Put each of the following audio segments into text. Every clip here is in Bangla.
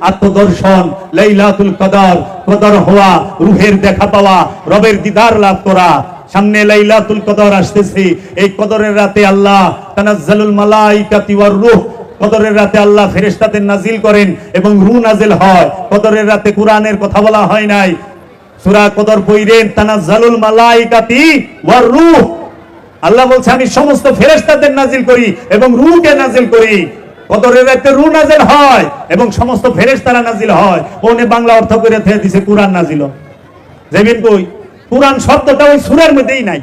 আত্মদর্শন, লাইলাতুল কদর, কদর হওয়া, রূহের দেখা পাওয়া, রবের দিদার লাভ করা। সামনে লাইলাতুল কদর আসতেছে। এই কদরের রাতে আল্লাহ তানাজ্জালুল মালাইকাতি ওয়ার রূহ, কদরের রাতে আল্লাহ ফেরেশতাদের নাজিল করেন এবং রূহ নাজিল হয়। কদরের রাতে কোরআনের কথা বলা হয় নাই, সূরা কদর পড়েন, তানাজ্জালুল মালাইকাতি ওয়ার রূহ, আল্লাহ বলছে আমি সমস্ত ফেরেশতাদের নাজিল করি এবং রূহকে নাজিল করি। কদরের রাতে রূহ নাজিল হয় এবং সমস্ত ফেরেশতারা নাজিল হয়। ওনে বাংলা অর্থ করে দিছে কোরআন নাজিল। যেমন কই কোরআন শব্দটা ওই সূরার মধ্যেই নাই,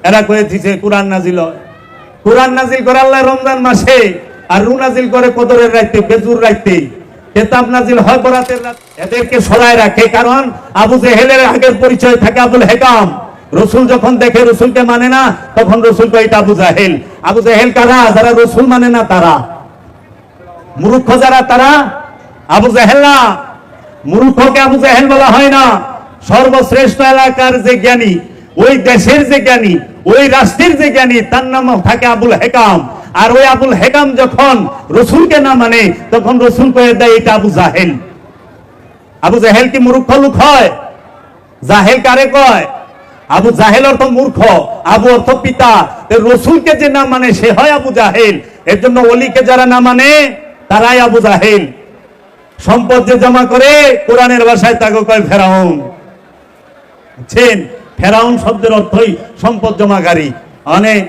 এরা কয়ে দিছে কোরআন নাজিল হয়। কোরআন নাজিল করে আল্লাহ রমজান মাসে, আর রূহ নাজিল করে কদরের রাতে, বেজুর রাতে। কিতাব নাজিল হয় বরাতের রাতে। এদেরকে সরায় রাখে, কারণ আবু জেহেলের আগের পরিচয় থাকে আবুল হেকাম। রসুল যখন দেখে রসুলকে মানে না, তখন রসুল কয় এটা আবু জাহেল। আবু জাহেল কারা? যারা রসুল মানে না তারা। মূর্খ যারা তারা আবু জাহেল না। মূর্খকে আবু জাহেল বলা হয় না। সর্বশ্রেষ্ঠ এলাকার যে জ্ঞানী, ওই দেশের যে জ্ঞানী, ওই রাষ্ট্রের যে জ্ঞানী, তার নাম থাকে আবুল হেকাম। আর ওই আবুল হেকাম যখন রসুলকে না মানে, তখন রসুল কয়ে দেয় এটা আবু জাহেল। আবু জাহেল কি মূর্খ লোক হয়? জাহেল কারে কয়? আবু জাহেল অর্থ মূর্খ, আবু অর্থ পিতা। রসুলকে যে না মানে সে হয় আবু জাহেল। এর জন্য ওলিকে যারা না মানে তারাই আবু জাহেল। সম্পদ যে জমা করে, কোরআনের ভাষায় তাকে কয় ফেরাউন। বুঝছেন? ফেরাউন শব্দের অর্থই সম্পদ জমাকারী। অনেক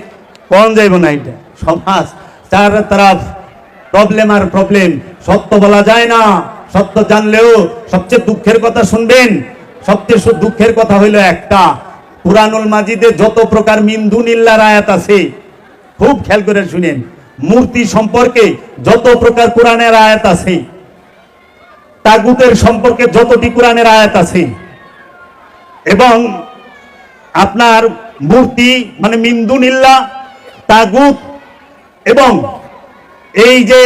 কম যাইব না, এটা সমাজ চার তরফ প্রবলেম আর প্রবলেম। সত্য বলা যায় না, সত্য জানলেও সবচেয়ে দুঃখের কথা শুনবেন। সবচেয়ে দুঃখের কথা হইল একটা, কুরআনুল মাজিদে যত প্রকার মিন দুনিল্লাহর আয়াত আছে, খুব খেয়াল করে শুনেন। মূর্তি সম্পর্কে যত প্রকার কোরআনের আয়াত আছে, তাগুতের সম্পর্কে যতটি কোরআনের আয়াত আছে, এবং আপনার মূর্তি মানে মিন দুনিল্লাহ, তাগুত, এবং এই যে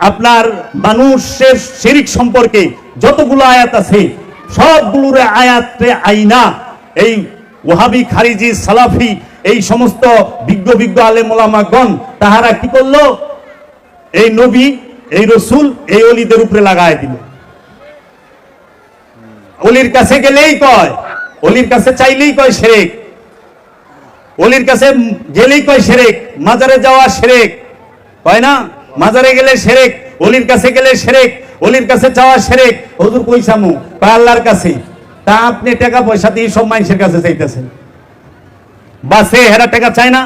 আপনার মানুষের শিরিক সম্পর্কে যতগুলো আয়াত আছে, সবগুলোর আয়াতে আইনা এই ওয়াহাবি, খারিজি, সালাফি, এই সমস্ত বিজ্ঞ বিজ্ঞ আলেম ওলামাগণ তাহারা কি করলো? এই নবী, এই রসুল, এই অলিদের উপরে লাগায় দিল। অলির কাছে গেলেই কয়, অলির কাছে চাইলেই কয় শিরক, অলির কাছে গেলেই কয় শিরক। মাজারে যাওয়া শিরক কয় না? মাজারে গেলে শিরক, অলির কাছে গেলে শিরক, অলির কাছে যাওয়া শিরক। হুজুর কইসামু কয় আল্লাহর কাছে। তা আপনি টাকা পয়সা দিয়ে সব মানুষের কাছে চাইতেছেন, বাসে এরা টাকা চায় না?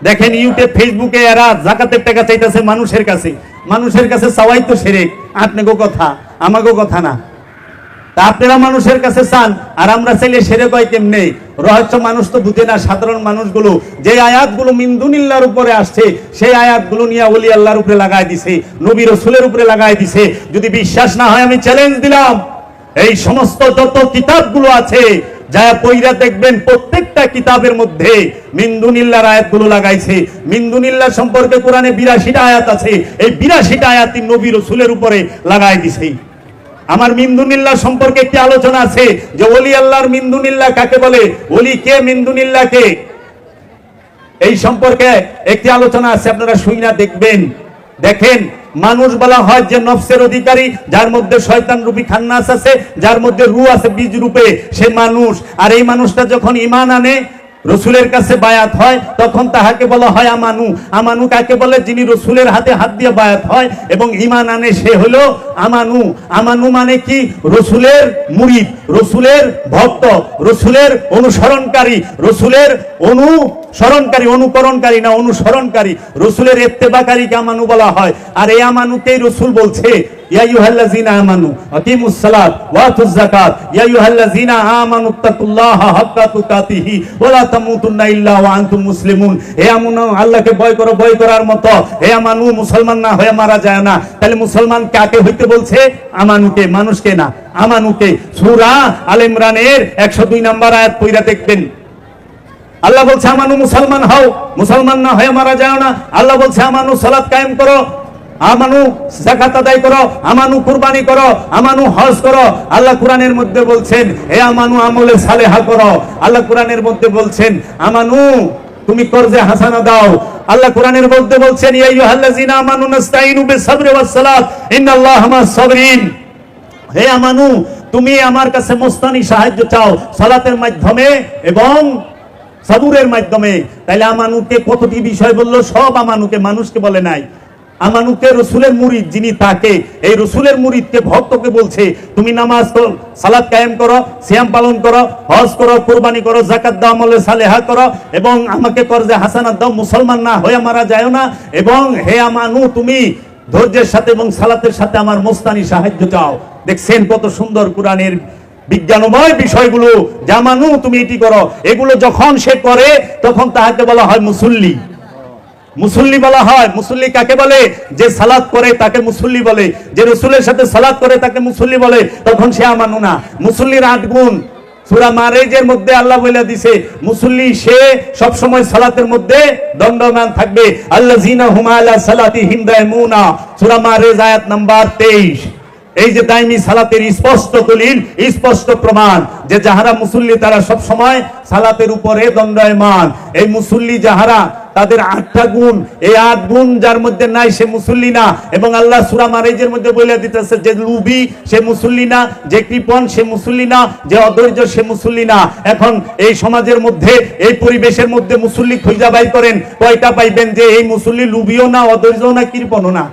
দেখেন ইউটিউব, ফেসবুকে এরা যাকাতের টাকা চাইতেছে মানুষের কাছে। মানুষের কাছে চাওয়াই তো শিরক। আপনাকেও কথা, আমাকেও কথা না। তা আপনারা মানুষের কাছে চান, আর আমরা চাইলে শিরক হয় কেমনে? রহস্য মানুষ তো বুঝে না। সাধারণ মানুষগুলো যে আয়াতগুলো মিন দুনিল্লাহর উপরে আসছে, সেই আয়াতগুলো নিয়ে ওলি আল্লাহর উপরে লাগাই দিছে, নবী রাসূলের উপরে লাগাই দিছে। যদি বিশ্বাস না হয়, আমি চ্যালেঞ্জ দিলাম, এই সমস্ত যত কিতাবগুলো আছে যা পয়রা দেখবেন, প্রত্যেকটা কিতাবের মধ্যে মিন দুনিল্লাহর আয়াতগুলো লাগাইছে। মিন দুনিল্লাহ সম্পর্কে কোরআনে 82টা আয়াত আছে। এই 82টা আয়াতই নবী রাসূলের উপরে লাগাই দিছে। আমার মিন দুনিল্লাহ সম্পর্কে একটি আলোচনা আছে যে ওলি আল্লাহর মিন দুনিল্লাহ কাকে বলে, ওলি কে, মিন দুনিল্লাহ কে, এই সম্পর্কে একটি আলোচনা আছে। আপনারা শুইনা দেখবেন। দেখেন, মানুষ বলা হয় যে নফসের অধিকারী, যার মধ্যে শয়তান রূপী খান্নাস আছে, যার মধ্যে রূহ আছে বীজ রূপে, সে মানুষ। আর এই মানুষটা যখন ঈমান আনে, রসুলের কাছে বায়াত হয়, তখন তাহাকে বলা হয় আমানু। আমানু কাকে বলে? যিনি রসুলের হাতে হাত দিয়ে বায়াত হয় এবং ঈমান আনে, সে হলো আমানু। আমানু মানে কি? রসুলের মুরিদ, রসুলের ভক্ত, রসুলের অনুসরণকারী, রসুলের অনুসরণকারী, অনুকরণকারী না, অনুসরণকারী, রসুলের ইত্তেবাকারীকে আমানু বলা হয়। আর এই আমানুকেই রসুল বলছে ইয়া আইয়ুহাল্লাযীনা আমানু আকিমুস সালাত ওয়া আতুজ যাকাত ইয়া আইয়ুহাল্লাযীনা আমানু তাকুল্লাহা হাক্কা তুকাতিহি ওয়া লা তামুতুন্না ইল্লা ওয়া আনতুম মুসলিমুন। হে আমানু, আল্লাহকে ভয় করো, ভয় করার মতো। হে আমানু, মুসলমান না হয়ে মারা যায় না। তাহলে মুসলমান কাকে হইতে বলছে? আমানুকে, মানুষকে না, আমানুকে। সূরা আল ইমরানের 102 নম্বর আয়াত পড়া দেখবেন। আল্লাহ বলছে আমানু, মুসলমান হও, মুসলমান না হয়ে মারা যায় না। আল্লাহ বলছে আমানু, সালাত কায়েম করো, আমানু যাকাত আদায় করো, আমানু কুরবানি করো, আমানু হজ করো। আল্লাহ কোরআনের মধ্যে বলছেন হে আমানু আমলে সালেহা করো। আল্লাহ কোরআনের মধ্যে বলছেন আমানু তুমি কর্জে হাসানা দাও। আল্লাহ কোরআনের মধ্যে বলছেন ইয়া আইয়ুহাল্লাযিনা আমানু নাস্তাইনু বিস-সাবরি ওয়াস-সালাত ইন্নাল্লাহা মা'আস-সাবিরিন। হে আমানু, তুমি আমার কাছে মুস্তানি সাহায্য চাও সালাতের মাধ্যমে এবং সাবুরের মাধ্যমে। তাইলে আমানুকে কতটি বিষয় বললো? সব আমানুকে, মানুষকে বলে নাই। আমানুকে রসুলের মুরিদ যিনি, তাকে, এই রসুলের মুরিদকে, ভক্তকে বলছে তুমি নামাজ করো, সালাত কায়েম করো, সিয়াম পালন করো, হজ করো, কুরবানি করো, যাকাত দাও, আমলে সালেহা করো এবং আমাকে কর্জে হাসানাত দাও, মুসলমান না হয়ে মারা যায় না। এবং হে আমানু, তুমি ধৈর্যের সাথে এবং সালাতের সাথে আমার মোস্তানি সাহায্য চাও। দেখছেন কত সুন্দর কোরআনের বিজ্ঞানময় বিষয়গুলো। জামানু তুমি এটি করো। এগুলো যখন সে করে তখন তাহাকে বলা হয় মুসল্লি। মুসল্লি বলা হয়। মুসল্লি কাকে বলে? যে সালাত করে তাকে মুসল্লি বলে, যে রসুলের সাথে সালাত করে তাকে মুসল্লি বলে। তখন সে আমানু না। মুসল্লির 8 গুণ সূরা মারেজের মধ্যে আল্লাহ বলে দিছে, মুসল্লি সে সব সময় সালাতের মধ্যে দণ্ডমান থাকবে। আল্লাযিনা হুম আলা সালাতিহিম দায়মুনা, সূরা মারেজ আয়াত নাম্বার 23। এই যে দাইমি সালাতের স্পষ্ট দলিল, স্পষ্ট প্রমাণ যে যাহারা মুসল্লি তারা সব সময় সালাতের উপরে দণ্ডায়মান। এই মুসল্লি যাহারা, তাদের 8টা গুণ, এই 8 গুণ যার মধ্যে নাই সে মুসল্লি না। এবং আল্লাহ সূরা মারেজের মধ্যে বলে দিতেছে যে লুবি সে মুসল্লি না, যে কৃপণ সে মুসল্লি না, যে অধৈর্য সে মুসল্লি না। এখন এই সমাজের মধ্যে, এই পরিবেশের মধ্যে মুসল্লি খুঁজা বাই করেন, কয়টা পাইবেন যে এই মুসল্লি লুবিও না, অধৈর্য না, কৃপণও না।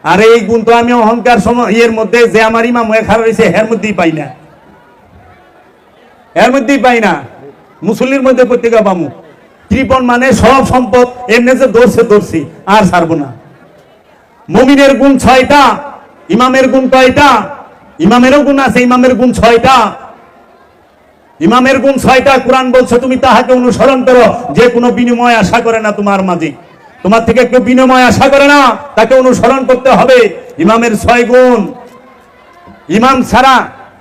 আর এই গুণ তো আমি অহংকার এর মধ্যে যে আমার ইমাম হয়ে খারাপ হয়েছে এর মধ্যেই পাই না, এর মধ্যেই পাই না। মুসল্লির মধ্যে প্রত্যেক পামু। কৃপণ মানে সব সম্পদ এমনি যে ধরছি আর ছাড়বো না। মুমিনের গুণ 6টা, ইমামের গুণ কয়টা? ইমামেরও গুণ আছে, ইমামের গুণ 6টা। ইমামের গুণ 6টা। কোরআন বলছে তুমি তাহাকে অনুসরণ করো যে কোনো বিনিময় আশা করে না তোমার মাঝে। তোমার থেকে কেউ বিনিময় আশা করে না, তাকে অনুসরণ করতে হবে। ইমামের 6 গুণ। ইমাম ছাড়া,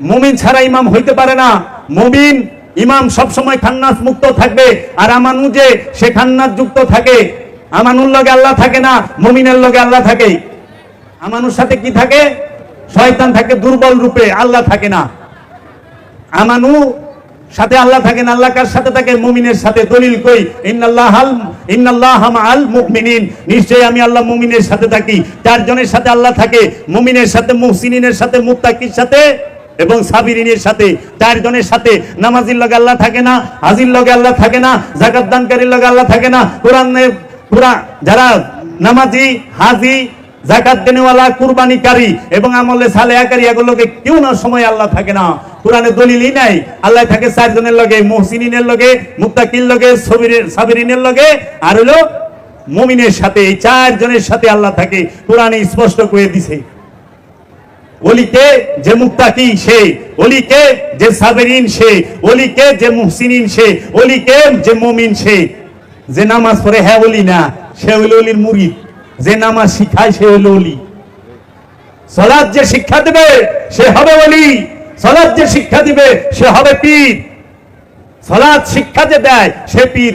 মুমিন ছাড়া ইমাম হইতে পারে না। মুমিন ইমাম সব সময় খান্নাস মুক্ত থাকবে, আর আমানু যে সে খান্নাস যুক্ত থাকে। আমানুর লগে আল্লাহ থাকে না, মুমিনের লগে আল্লাহ থাকে। আমানুর সাথে কি থাকে? শয়তান থাকে দুর্বল রূপে, আল্লাহ থাকে না। আমানু সাথে আল্লাহ থাকেন। আল্লাহ কার সাথে থাকে? মুমিনের সাথে। দলিল কই? ইন্নাল্লাহা মাআল মুমিনিন, নিশ্চয়ই আমি আল্লাহ মুমিনের সাথে থাকি। 4 জনের সাথে আল্লাহ থাকে, মুমিনের সাথে, মুহসিনিনের সাথে, মুত্তাকির সাথে এবং সাবিরিনের সাথে। 4 জনের সাথে। নামাজির লগে আল্লাহ থাকে না, হাজির লগে আল্লাহ থাকে না, যাকাত দানকারীর লগে আল্লাহ থাকে না। যারা নামাজি, হাজি, যাকাত দেনেওয়ালা, কুরবানিকারী এবং আমলে সালেহাকারী, এগুলোকে কেউ না সময় আল্লাহ থাকে না। কোরআনে দলিলই নাই। আল্লাহ থাকে 4 জনের লগে, মুহসিনিনের লগে, মুত্তাকির লগে, সাবিরিনের লগে, আর হলো মুমিনের সাথে। এই 4 জনের সাথে আল্লাহ থাকে। কোরআনে স্পষ্ট করে দিছে। ওলিকে যে মুত্তাকি সে, ওলিকে যে সাবিরিন সে, ওলিকে যে মুহসিনিন সে, ওলিকে যে মুমিন সে। যে নামাজ পড়ে হ্যাঁ ওলি না, সে হইল ওলির মুরিদ। যে নামাজ শিখায় সে হইল ওলি। সালাত যে শিক্ষা দেবে সে হবে ওলি। সালাত যে শিক্ষা দিবে সে হবে পীর। সালাত শিক্ষা যে দেয় সে পীর।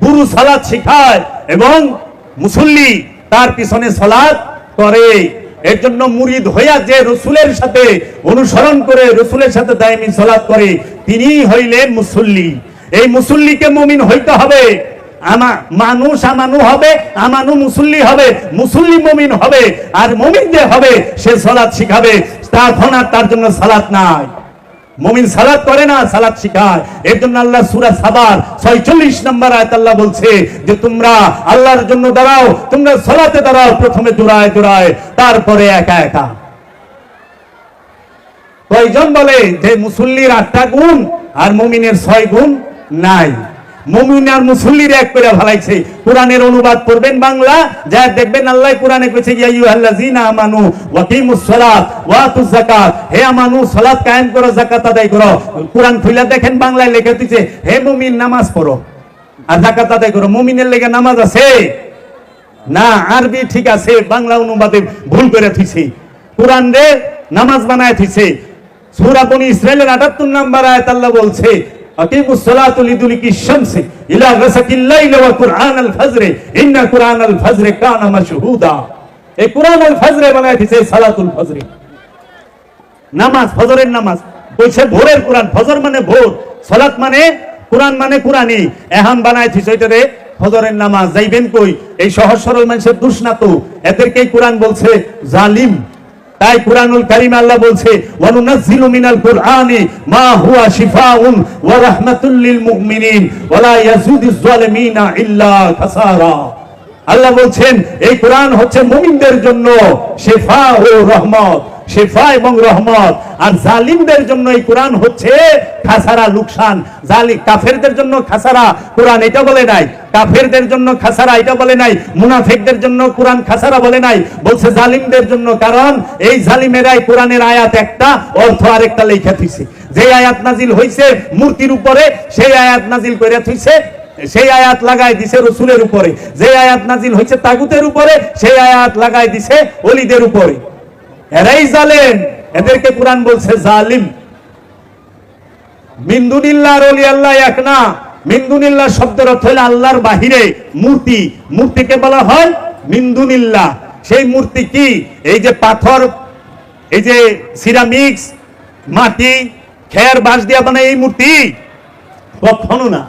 গুরু সালাত শিখায় এবং মুসল্লি তার পিছনে সালাত করে। এর জন্য মুরিদ হইয়া যে রসুলের সাথে অনুসরণ করে, রসুলের সাথে দায়মি সালাত করে, তিনি হইলেন মুসল্লি। এই মুসল্লিকে মুমিন হইতে হবে। মানুষ আমানু হবে, আমানু মুসল্লি হবে, মুসল্লি মুমিন হবে। আর মুমিন যে হবে সে সালাত শিখাবে। তখন আর তার জন্য সালাত নাই। মুমিন সালাত করে না, সালাত শিখায়। এর জন্য আল্লাহ সূরা সাবার 46 নম্বর আয়াত আল্লাহ বলছে যে তোমরা আল্লাহর জন্য দাঁড়াও, তোমরা সালাতে দাঁড়াও, প্রথমে জোড়ায় জোড়ায়, তারপরে একা একা। কয়জন বলে যে মুসল্লির 8টা গুণ আর মুমিনের 6 গুণ নাই। মুমিন আর মুসল্লির এক করে ফেলাইছে। কোরআনের অনুবাদ করবেন বাংলা, যা দেখবেন আল্লাহ কোরআনে কইছে ইয়া আইয়ুহাল্লাযিনা আমানু ওয়া কিমুস সালাত ওয়া আতুজ যাকাত। হে আমানু, সালাত কায়েম করো, যাকাত আদায় করো। কোরআন খুলে দেখেন বাংলায় লেখা দিয়েছে হে মুমিন নামাজ পড়ো আর যাকাত আদায় করো। মুমিনের লেগে নামাজ আছে না? আরবি ঠিক আছে, বাংলা অনুবাদে ভুল করে থইছে। কোরআন রে নামাজ বানায় থইছে। সূরা বনী ইসরাঈলের 78 নম্বর আয়াত আল্লাহ বলছে আকিমুস সালাতু লিদুলিকি শামসি ইলা গাসাকিল লাইলি ওয়া কুরআনাল ফাজরি ইন্না কুরআনাল ফাজরি কানা মাশহুদা। এই কুরআনুল ফাজরে বানায় দিয়েছে সালাতুল ফাজরি। নামাজ, ফজরের নামাজ। কইছে ভোরের কোরআন। ফজর মানে ভোর, সালাত মানে কোরআন মানে কোরআনই। এখন বানাই থিস ওইটারে ফজরের নামাজ, যাইবেন কই? এই সহজ সরল মানুষের দুষ না তো, এদেরকেই কোরআন বলছে জালিম। তাই কুরআনুল কারীম আল্লাহ বলছে ওয়ানুনাজ্জিলু মিনাল কুরআনি মা হুয়া শিফাউন ওয়া রাহমাতুল লিল মুমিনিন ওয়া লা ইয়াজিদুজ জালিমিনা ইল্লা খাসারা। আল্লাহ বলছেন এই কোরআন হচ্ছে মুমিনদের জন্য শিফা ও রহমত, শিফা এবং রহমত। আর জালিমদের জন্য এই কোরআন হচ্ছে খাসারা, লোকসান। কাফেরদের জন্য খাসারা কোরআন এটা বলে নাই, কাফেরদের জন্য খাসারা এটা বলে নাই, মুনাফিকদের জন্য কোরআন খাসারা বলে নাই, বলছে জালিমদের জন্য। কারণ এই জালিমেরাই কোরআনের আয়াত একটা অর্থ আরেকটা লেখা থইছে। যে আয়াত নাজিল হইছে মূর্তির উপরে সেই আয়াত নাজিল কইরা থইছে, সেই আয়াত লাগাই দিছে রাসূলের উপরে। যে আয়াত নাজিল হইছে তাগুতের উপরে সেই আয়াত লাগাই দিছে ওলিদের উপরে। এরাই জালেম, এদেরকে কোরআন বলছে জালিম। মিন দুনিল্লাহর ওলি আল্লাহ এক না। মিন দুনিল্লাহ শব্দের অর্থ হলো আল্লাহর বাহিরে মূর্তি। মূর্তিকে বলা হয় মিন দুনিল্লাহ। সেই মূর্তি কি? এই যে পাথর, এই যে সিরামিক্স, মাটি, খের, বাঁশ দিয়া বানায় এই মূর্তি? কখনো না।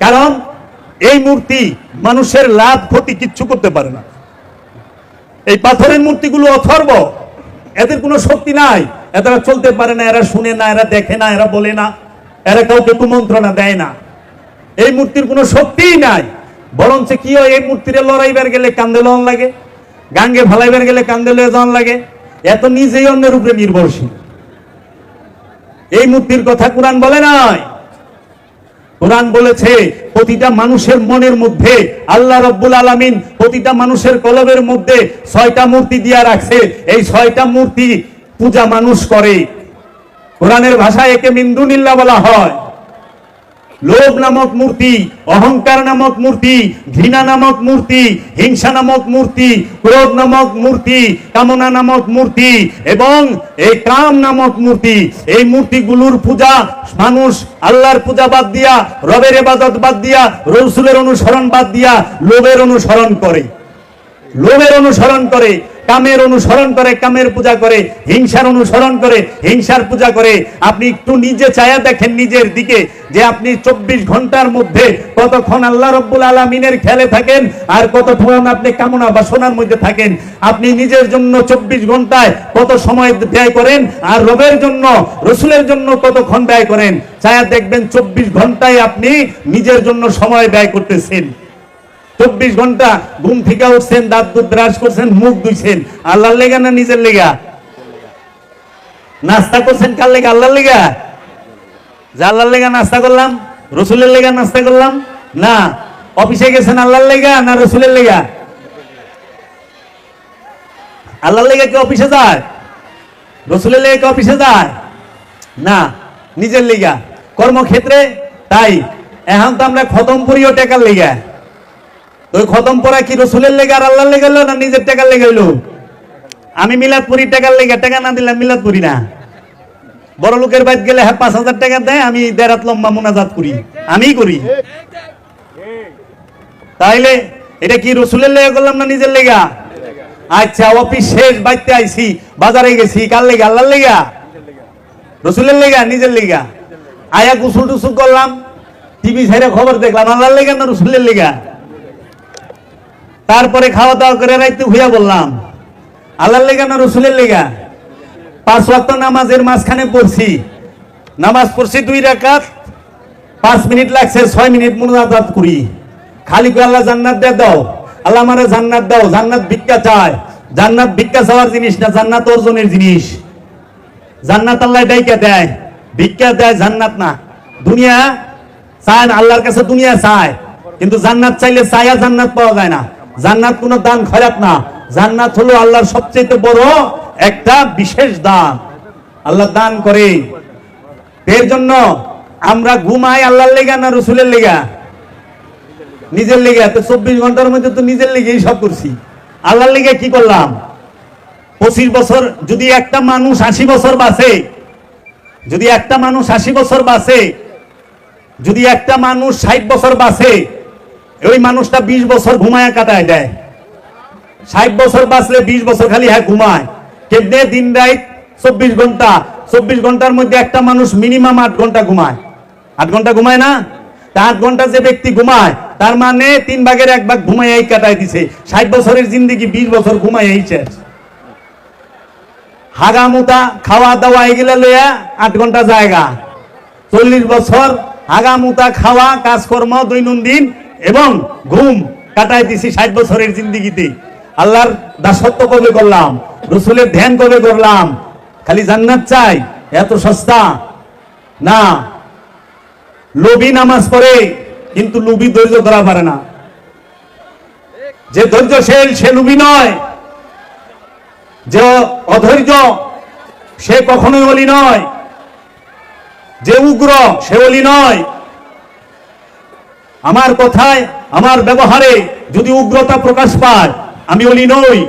কারণ এই মূর্তি মানুষের লাভ ক্ষতি কিচ্ছু করতে পারে না। এই পাথরের মূর্তিগুলো অথর্ব, এদের কোনো শক্তি নাই, এরা চলতে পারে না, এরা শুনে না, এরা দেখে না, এরা বলে না, এরা কাউকে কুমন্ত্রণা দেয় না। এই মূর্তির কোনো শক্তিই নাই। বরঞ্চ কি হয়, এই মূর্তিরে লড়াইবার গেলে কান্দে লন লাগে, গাঙ্গে ভালাইবার গেলে কান্দে লয়ে যাওয়ান লাগে। এত নিজেই অন্যের উপরে নির্ভরশীল। এই মূর্তির কথা কোরআন বলে নাই। কোরআন বলেছে প্রতিটা মানুষের মনের মধ্যে আল্লাহ রাব্বুল আলামিন প্রতিটা মানুষের কলবের মধ্যে 6টা মূর্তি দিয়া রাখছে। এই 6টা মূর্তি পূজা মানুষ করে। কোরআনের ভাষায় একে মিন দুনিল্লাহ বলা হয়। লোভ নামক মূর্তি, অহংকার নামক মূর্তি, ঘৃণা নামক মূর্তি, হিংসা নামক মূর্তি, ক্রোধ নামক মূর্তি, কামনা নামক মূর্তি এবং এই কাম নামক মূর্তি। এই মূর্তিগুলোর পূজা মানুষ আল্লাহর পূজা বাদ দিয়া, রবের ইবাদত বাদ দিয়া, রাসূলের অনুসরণ বাদ দিয়া লোভের অনুসরণ করে, লোভের অনুসরণ করে, কামের অনুসরণ করে, কামের পূজা করে, হিংসার অনুসরণ করে, হিংসার পূজা করে। আপনি একটু নিজে চায়া দেখেন নিজের দিকে যে আপনি 24 ঘন্টার মধ্যে কতক্ষণ আল্লাহ রাব্বুল আলামিনের খেয়ালে থাকেন আর কতক্ষণ আপনি কামনা বাসনার মধ্যে থাকেন। আপনি নিজের জন্য 24 ঘন্টায় কত সময় ব্যয় করেন আর রবের জন্য, রাসূলের জন্য কতক্ষণ ব্যয় করেন। চায়া দেখবেন 24 ঘন্টায় আপনি নিজের জন্য সময় ব্যয় করতেছেন। 24 ঘন্টা ঘুম থেকে উঠছেন, দাঁত দুধ ব্রাশ করছেন, মুখ ধুইছেন, আল্লাহর লেগা না নিজের লেগা? নাস্তা করছেন কার লেগা? আল্লাহর লেগা? যে আল্লাহর লেগা নাস্তা করলাম, রাসূলের লেগা নাস্তা করলাম না। অফিসে গেছেন আল্লাহর লেগা না রাসূলের লেগা? আল্লাহর লেগা কি অফিসে যায়? রাসূলের লেগা কি অফিসে যায়? না, নিজের লেগা কর্মক্ষেত্রে। তাই এখন তো আমরা খতম করিও টাকার লেগা। তো খতম পড়া কি রাসূলের লেগে আর আল্লাহর লেগে হলো না নিজের টাকার লেগে হইলো? আমি মিলাদ পড়ি টাকার লেগে, টাকা না দিলাম মিলাদ পড়ি না। বড় লোকের বাড়িতে গেলে 5,000 টাকা দেয়, আমি 1.5 রাত লম্বা মুনাজাত করি, আমিই করি। তাইলে এটা কি রাসূলের লেগে করলাম না নিজের লেগা? আচ্ছা, অফিস শেষ, বাইতে আইছি, বাজারে গেছি, কার লেগে? আল্লাহর লেগা? রাসূলের লেগা? নিজের লেগা? আয়া গোসল টুসুল করলাম, টিভি ছেড়ে খবর দেখলাম, আল্লাহর লেগা না রাসূলের লেগা? তারপরে খাওয়া দাওয়া করে রাইতে হইয়া বললাম, আল্লাহর লেগা না রাসূলের লেগা? 5 ওয়াক্ত নামাজের মাঝখানে পড়ছি, নামাজ পড়ছি 2 রাকাত, 5 মিনিট লাগছে, 6 মিনিট মুনাজাত করি। খালি কই আল্লাহ জান্নাত দিয়ে দাও, আল্লাহ আমারে জান্নাত দাও। জান্নাত ভিক্ষা চায়। জান্নাত ভিক্ষা চাওয়ার জিনিস না, জান্নাত অর্জনের জিনিস। জান্নাত আল্লাহ ডাইকা দেয়, ভিক্ষা দেয়, জান্নাত না। দুনিয়া চায় না, আল্লাহর কাছে দুনিয়া চায়, কিন্তু জান্নাত চাইলে চায়া জান্নাত পাওয়া যায় না। জান্নাত কোনো দান খয়রাত না। জান্নাত হলো আল্লাহর সবচেয়ে বড় একটা বিশেষ দান, আল্লাহ দান করে। এর জন্য আমরা ঘুমাই আল্লাহর লেগা না রাসূলের লেগা? নিজের লেগা। তো 24 ঘন্টার মধ্যে তো নিজের লেগেই সব করছি। আল্লাহর লেগা কি করলাম? 25 বছর যদি একটা মানুষ 80 বছর বাঁচে, যদি একটা মানুষ 80 বছর বাঁচে, যদি একটা মানুষ 60 বছর বাঁচে, ওই মানুষটা 20 বছর ঘুমায় কাটায় দেয়। 60 বছর বাঁচলে 20 বছর খালি ঘুমায়। কেমনে? দিন রাত 24 ঘন্টা। 24 ঘন্টার মধ্যে একটা মানুষ মিনিমাম 8 ঘন্টা ঘুমায়। 8 ঘন্টা ঘুমায় না? তা 8 ঘন্টা যে ব্যক্তি ঘুমায় তার মানে 3 ভাগের 1 ভাগ ঘুমাইয়াই কাটাই দিছে। 60 বছরের জিন্দেগি 20 বছর ঘুমাইয়াই শেষ। হাগামুতা খাওয়া দাওয়া এগুলা লইয়া 8 ঘন্টা জায়গা, 40 বছর হাগামুতা খাওয়া কাজকর্ম দৈনন্দিন এবং ঘুম কাটাই দিছি 60 বছরের জিন্দেগিতে। আল্লাহর দাসত্ব কবে করলাম? রসুলের ধ্যান কবে করলাম? খালি জান্নাত চাই, এত সস্তা না। লোভী নামাজ পড়ে কিন্তু লোভী ধৈর্য ধরা পারে না। যে ধৈর্যশীল সে লোভী নয়, যে অধৈর্য সে কখনোই ওলি নয়, যে উগ্র সে ওলি নয়। আমার কথায় আমার ব্যবহারে যদি উগ্রতা প্রকাশ পায় আমি ওলি নই,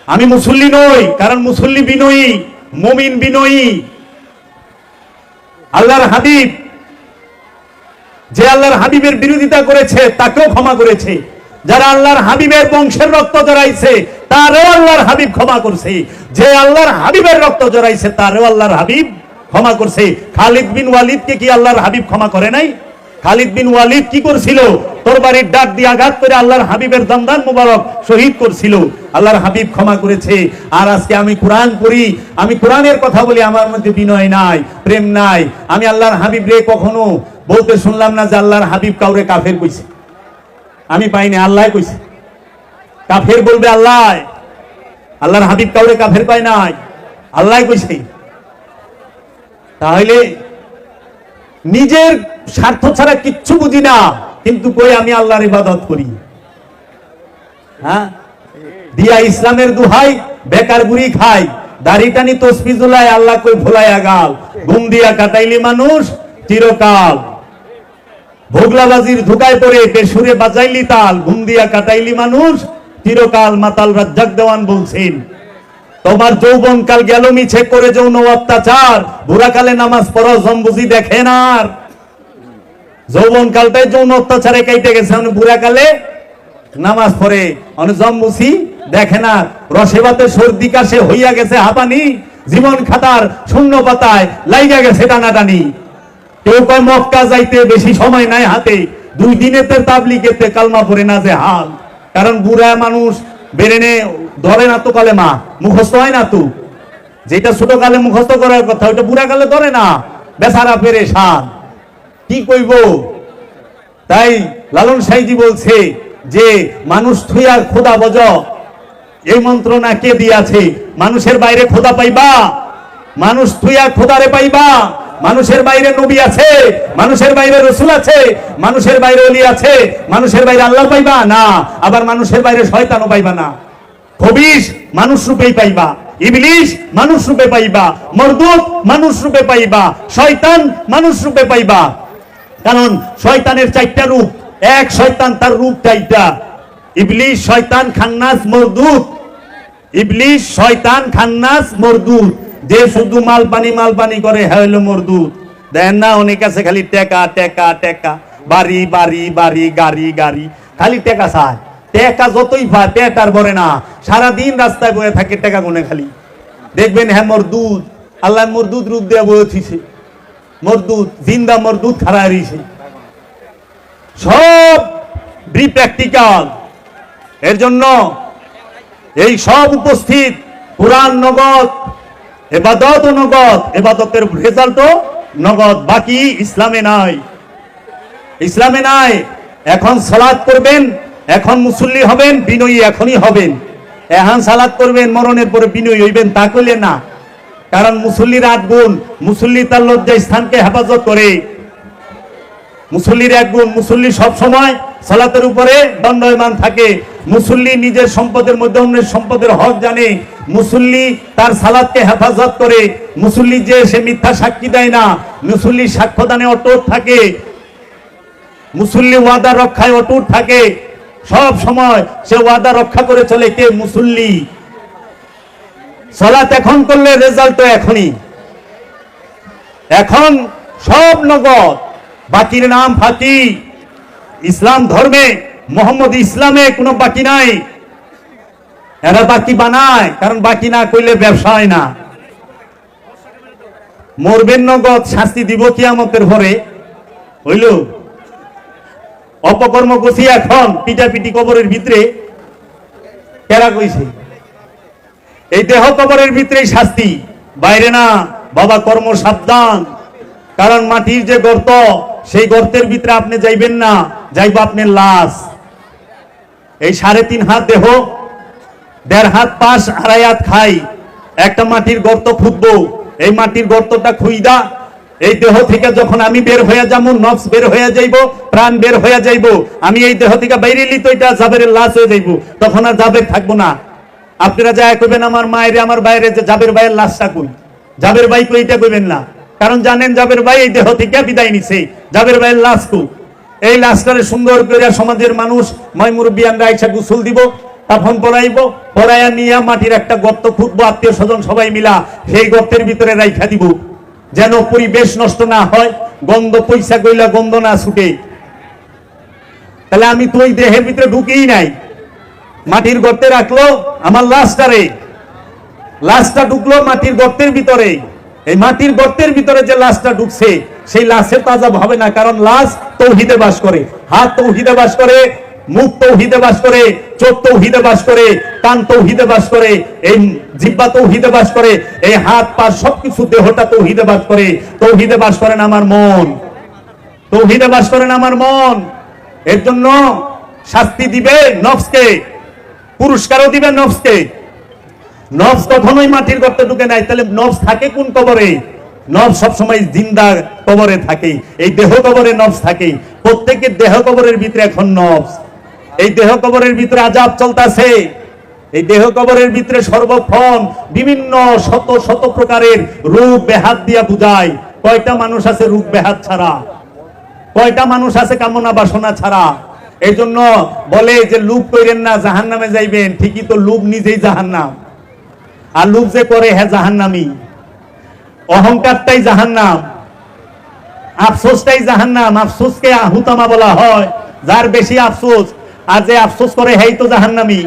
আমি মুসল্লি নই। কারণ মুসল্লি বিনয়ী, মুমিন বিনয়ী। আল্লাহর হাবিব, যে আল্লাহর হাবিবের বিরোধিতা করেছে তাকেও ক্ষমা করেছে। যারা আল্লাহর হাবিবের বংশের রক্ত জড়াইছে তারও আল্লাহর হাবিব ক্ষমা করছে। যে আল্লাহর হাবিবের রক্ত জড়াইছে তারও আল্লাহর হাবিব ক্ষমা করছে। খালিদ বিন ওয়ালিদকে কি আল্লাহর হাবিব ক্ষমা করে নাই? খালিদ বিন ওয়ালিদ কি করছিল? তরবারির ডাক দিয়ে আঘাত করে আল্লাহর হাবিবের দন্দান মুবারক শহীদ করছিল। আল্লাহর হাবিব ক্ষমা করেছে। আর আজকে আমি কোরআন পড়ি, আমি কোরআনের কথা বলি, আমার মধ্যে বিনয় নাই, প্রেম নাই। আমি আল্লাহর হাবিব রে কখনো বলতে শুনলাম না যে আল্লাহর হাবিব কাউরে কাফের কইছে। আমি পাইনি, আল্লাহ কইছে। কাফের বলবে আল্লাহ, আল্লাহর হাবিব কাউরে কাফের পায় নাই, আল্লাহ কইছে। তাহলে নিজের স্বার্থ ছাড়া কিচ্ছু বুঝি না, কিন্তু কই আমি আল্লাহর ইবাদত করি। হ্যাঁ, দিয়া ইসলামের দুহাই বেকার বুড়ি খাই, দাড়ি টানি তসবি ঝুলাই, আল্লাহ কই ভোলাইয়া গাল। ঘুম দিয়া কাটাইলি মানুষ চিরকাল, ভোগলাবাজির ধোকায় পড়ে বেসুরে বাজাইলি তাল। ঘুম দিয়া কাটাইলি মানুষ চিরকাল। মাতাল রাজ্জাক দেওয়ান বলছেন, তোমার যৌবন কাল গেল মিছে করে যৌন অত্যাচার, বুড়াকালে নামাজ পড়ো জম্বুজি দেখেন আর। যৌবন কালটাই যৌন অত্যাচারে কাইতে গেছে, বুড়াকালে নামাজ পড়ে জম্বুজি দেখে না। রসে ভাতে সর্দি কাশে হইয়া গেছে হাঁপানি, জীবন খাতার শূন্য পাতায় লাইগা গেছে টানাটানি। কেউ কয় মক্কা যাইতে বেশি সময় নাই হাতে, 2 দিনেতে তাবলিগেতে কালমা পড়ে না যে হাল। কারণ বুড়া মানুষ বেরেনে ধরে না তো কালেমা, মুখস্থ হয় না তো। যেটা ছোট কালে মুখস্থ করার কথা ওইটা বুড়া কালে ধরে না, বেচারা পেরেশান, কি কইব। তাই লালন সাইজি বলছে যে মানুষ থুইয়া খোদা বজ, এই মন্ত্রণা কে দিয়াছে? মানুষের বাইরে খোদা পাইবা, মানুষ থুইয়া খোদারে পাইবা। মানুষের বাইরে নবী আছে, মানুষের বাইরে রসুল আছে, মানুষের বাইরে ওলি আছে, মানুষের বাইরে আল্লাহ পাইবা না। আবার মানুষের বাইরে শয়তানও পাইবা না। খবিশ মানুষ রূপেই পাইবা, ইবলিশ মানুষ রূপে পাইবা, মরদুদ মানুষ রূপে পাইবা, শয়তান মানুষ রূপে পাইবা। কারণ শয়তানের 4টা রূপ, এক শয়তান তার রূপ 4টা। ইবলিশ, শয়তান, খান্নাস, মরদুদ। ইবলিশ, শয়তান, খান্নাস, মরদুদ। যে শুধু মালপানি করে হ্যাঁ হইল মরদুদ। দেন না, অনেক আছে খালি টেকা টেকা টেকা, বাড়ি বাড়ি বাড়ি, গাড়ি গাড়ি, খালি টেকা চায়। টেকা যতই পায় পেট আর ভরে না, সারাদিন রাস্তায় বয়ে থাকে টেকা গুনে খালি। দেখবেন হ্যাঁ মরদুদ, আল্লাহ মরদুদ রূপ দেওয়া বয়ে থিছে, মরদুদ জিন্দা মরদুদ খাড়া রইছে। সব প্র্যাকটিক্যাল। এর জন্য এই সব উপস্থিত কোরআন নগদ, এবাদত নগদ, এবাদতের রেজাল্টও নগদ। বাকি ইসলামে নাই, ইসলামে নাই। এখন সালাত করবেন, এখন মুসল্লি হবেন, বিনয়ী এখনই হবেন। এখন সালাত করবেন, মরণের পরে বিনয়ী হইবেন তা কইলে না। কারণ মুসল্লির 8 গুণ, মুসল্লি তার লজ্জা স্থানকে হেফাজত করে। মুসল্লির 1 গুণ, মুসল্লি সব সময় সালাতের উপরে দণ্ডায়মান থাকে। মুসল্লি নিজের সম্পদের মধ্যে অন্যের সম্পদের হক জানে। মুসল্লি তার সালাতকে হেফাজত করে। মুসল্লি যে সে মিথ্যা সাক্ষী দেয় না, মুসল্লি সাক্ষ্যদানে অটুট থাকে, মুসল্লি ওয়াদা রক্ষায় অটুট থাকে। সব সময় সে ওয়াদা রক্ষা করে চলে। কে? মুসল্লি। সালাত এখন করলে রেজাল্ট তো এখনই। এখন সব নগদ, বাকির নাম ফাঁকি। ইসলাম ধর্মে, মোহাম্মদ ইসলামে কোনো বাকি নাই। এরা বাকি বানায়, কারণ বাকি না করলে ব্যবসা হয় না। মরবেন নগদ, শাস্তি দিব কিয়ামতের পরে। হইল অপকর্ম গছি এখন পিটাপিটি কবরের ভিতরে কেরা কইছে এই দেহ কবরের ভিতরেই শাস্তি, বাইরে না বাবা। কর্ম সাবধান, কারণ মাটির যে গর্ত, সেই গর্তের ভিতরে আপনি যাইবেন না, যাইব আপনার লাশ। এই 3.5 হাত দেহ, 1.5 হাত পাশ, 2.5 হাত খাই, একটা মাটির গর্ত খুঁজবো। এই মাটির গর্তটা খুইদা এই দেহ থেকে যখন আমি বের হয়ে যাবো, নফস বের হয়ে যাইব, প্রাণ বের হয়ে যাইব, আমি এই দেহ থেকে বাইরে নিত, এটা জাবেরের লাশ হয়ে যাইব, তখন আর জাবের থাকবো না। আপনারা যা কইবেন আমার মায়ের আমার বাইরে যে জাবের ভাইয়ের লাশটা কই, জাবের ভাই কই, এটা কইবেন না, কারণ জানেন জাবের ভাই এই দেহ থেকে বিদায় নিছে, জাবের ভাইয়ের লাশ কই। এই লাশটারে সুন্দর করে সমাজের মানুষ ময় মুরব্বিয়ানরা আইসা গোসল দিব, কাফন পরাইব, পরাইয়া নিয়ে মাটির একটা গর্ত খুঁজবো, আত্মীয় স্বজন সবাই মিলা সেই গর্তের ভিতরে রাইখা দিব, যেন পরিবেশ নষ্ট না হয়, গন্ধ পয়সা গইলা গন্ধ না ছুটে। তাহলে আমি তো ওই দেহের ভিতরে ঢুকেই নাই, মাটির গর্তে রাখলো আমার লাশটারে, লাশটা ঢুকলো মাটির গর্তের ভিতরে। এই মাটির গর্তের ভিতরে যে লাশটা ঢুকছে, সেই লাশের তাজাব হবে না, কারণ লাশ তৌহিদে বাস করে, হাত তৌহিদে বাস করে, মুখ তৌহিদে বাস করে, চোখ তৌহিদে বাস করে, কান তৌহিদে বাস করে, এই জিহ্বা তৌহিদে বাস করে, এই হাত পা সবকিছু দেহটা তৌহিদে বাস করে। তৌহিদে বাস করেন আমার মন, তৌহিদে বাস করেন আমার মন। এর জন্য শাস্তি দিবে নফসকে, পুরস্কারও দিবে নফসকে। নফস কখনোই মাটির গর্তে ঢুকে নাই, তাহলে নফস থাকে কোন কবরে? নফস সবসময় জিন্দা কবরে থাকে, এই দেহ কবরে নফস থাকে। প্রত্যেকের দেহ কবরের ভিতরে এখন নফস, এই দেহ কবরের ভিতরে আযাব চলতেছে। এই দেহ কবরের ভিতরে সর্বক্ষণ বিভিন্ন শত শত প্রকারের রূপ বেহাত দিয়া বুঝায়। কয়টা মানুষ আছে রূপ বেহাত ছাড়া? কয়টা মানুষ আছে কামনা বাসনা ছাড়া? এই জন্য বলে যে লুপ কইরেন না, জাহান্নামে যাইবেন। ঠিকই তো, লুপ নিজেই জাহান্নাম, আর লুপ যে করে হ্যাঁ জাহান্নামী। অহংকারটাই জাহান্নাম, আফসোসটাই জাহান্নাম। আফসোসকে হুতামা বলা হয়, যার বেশি আফসোস, আর যে আফসোস করে হেই তো জাহান্নামী।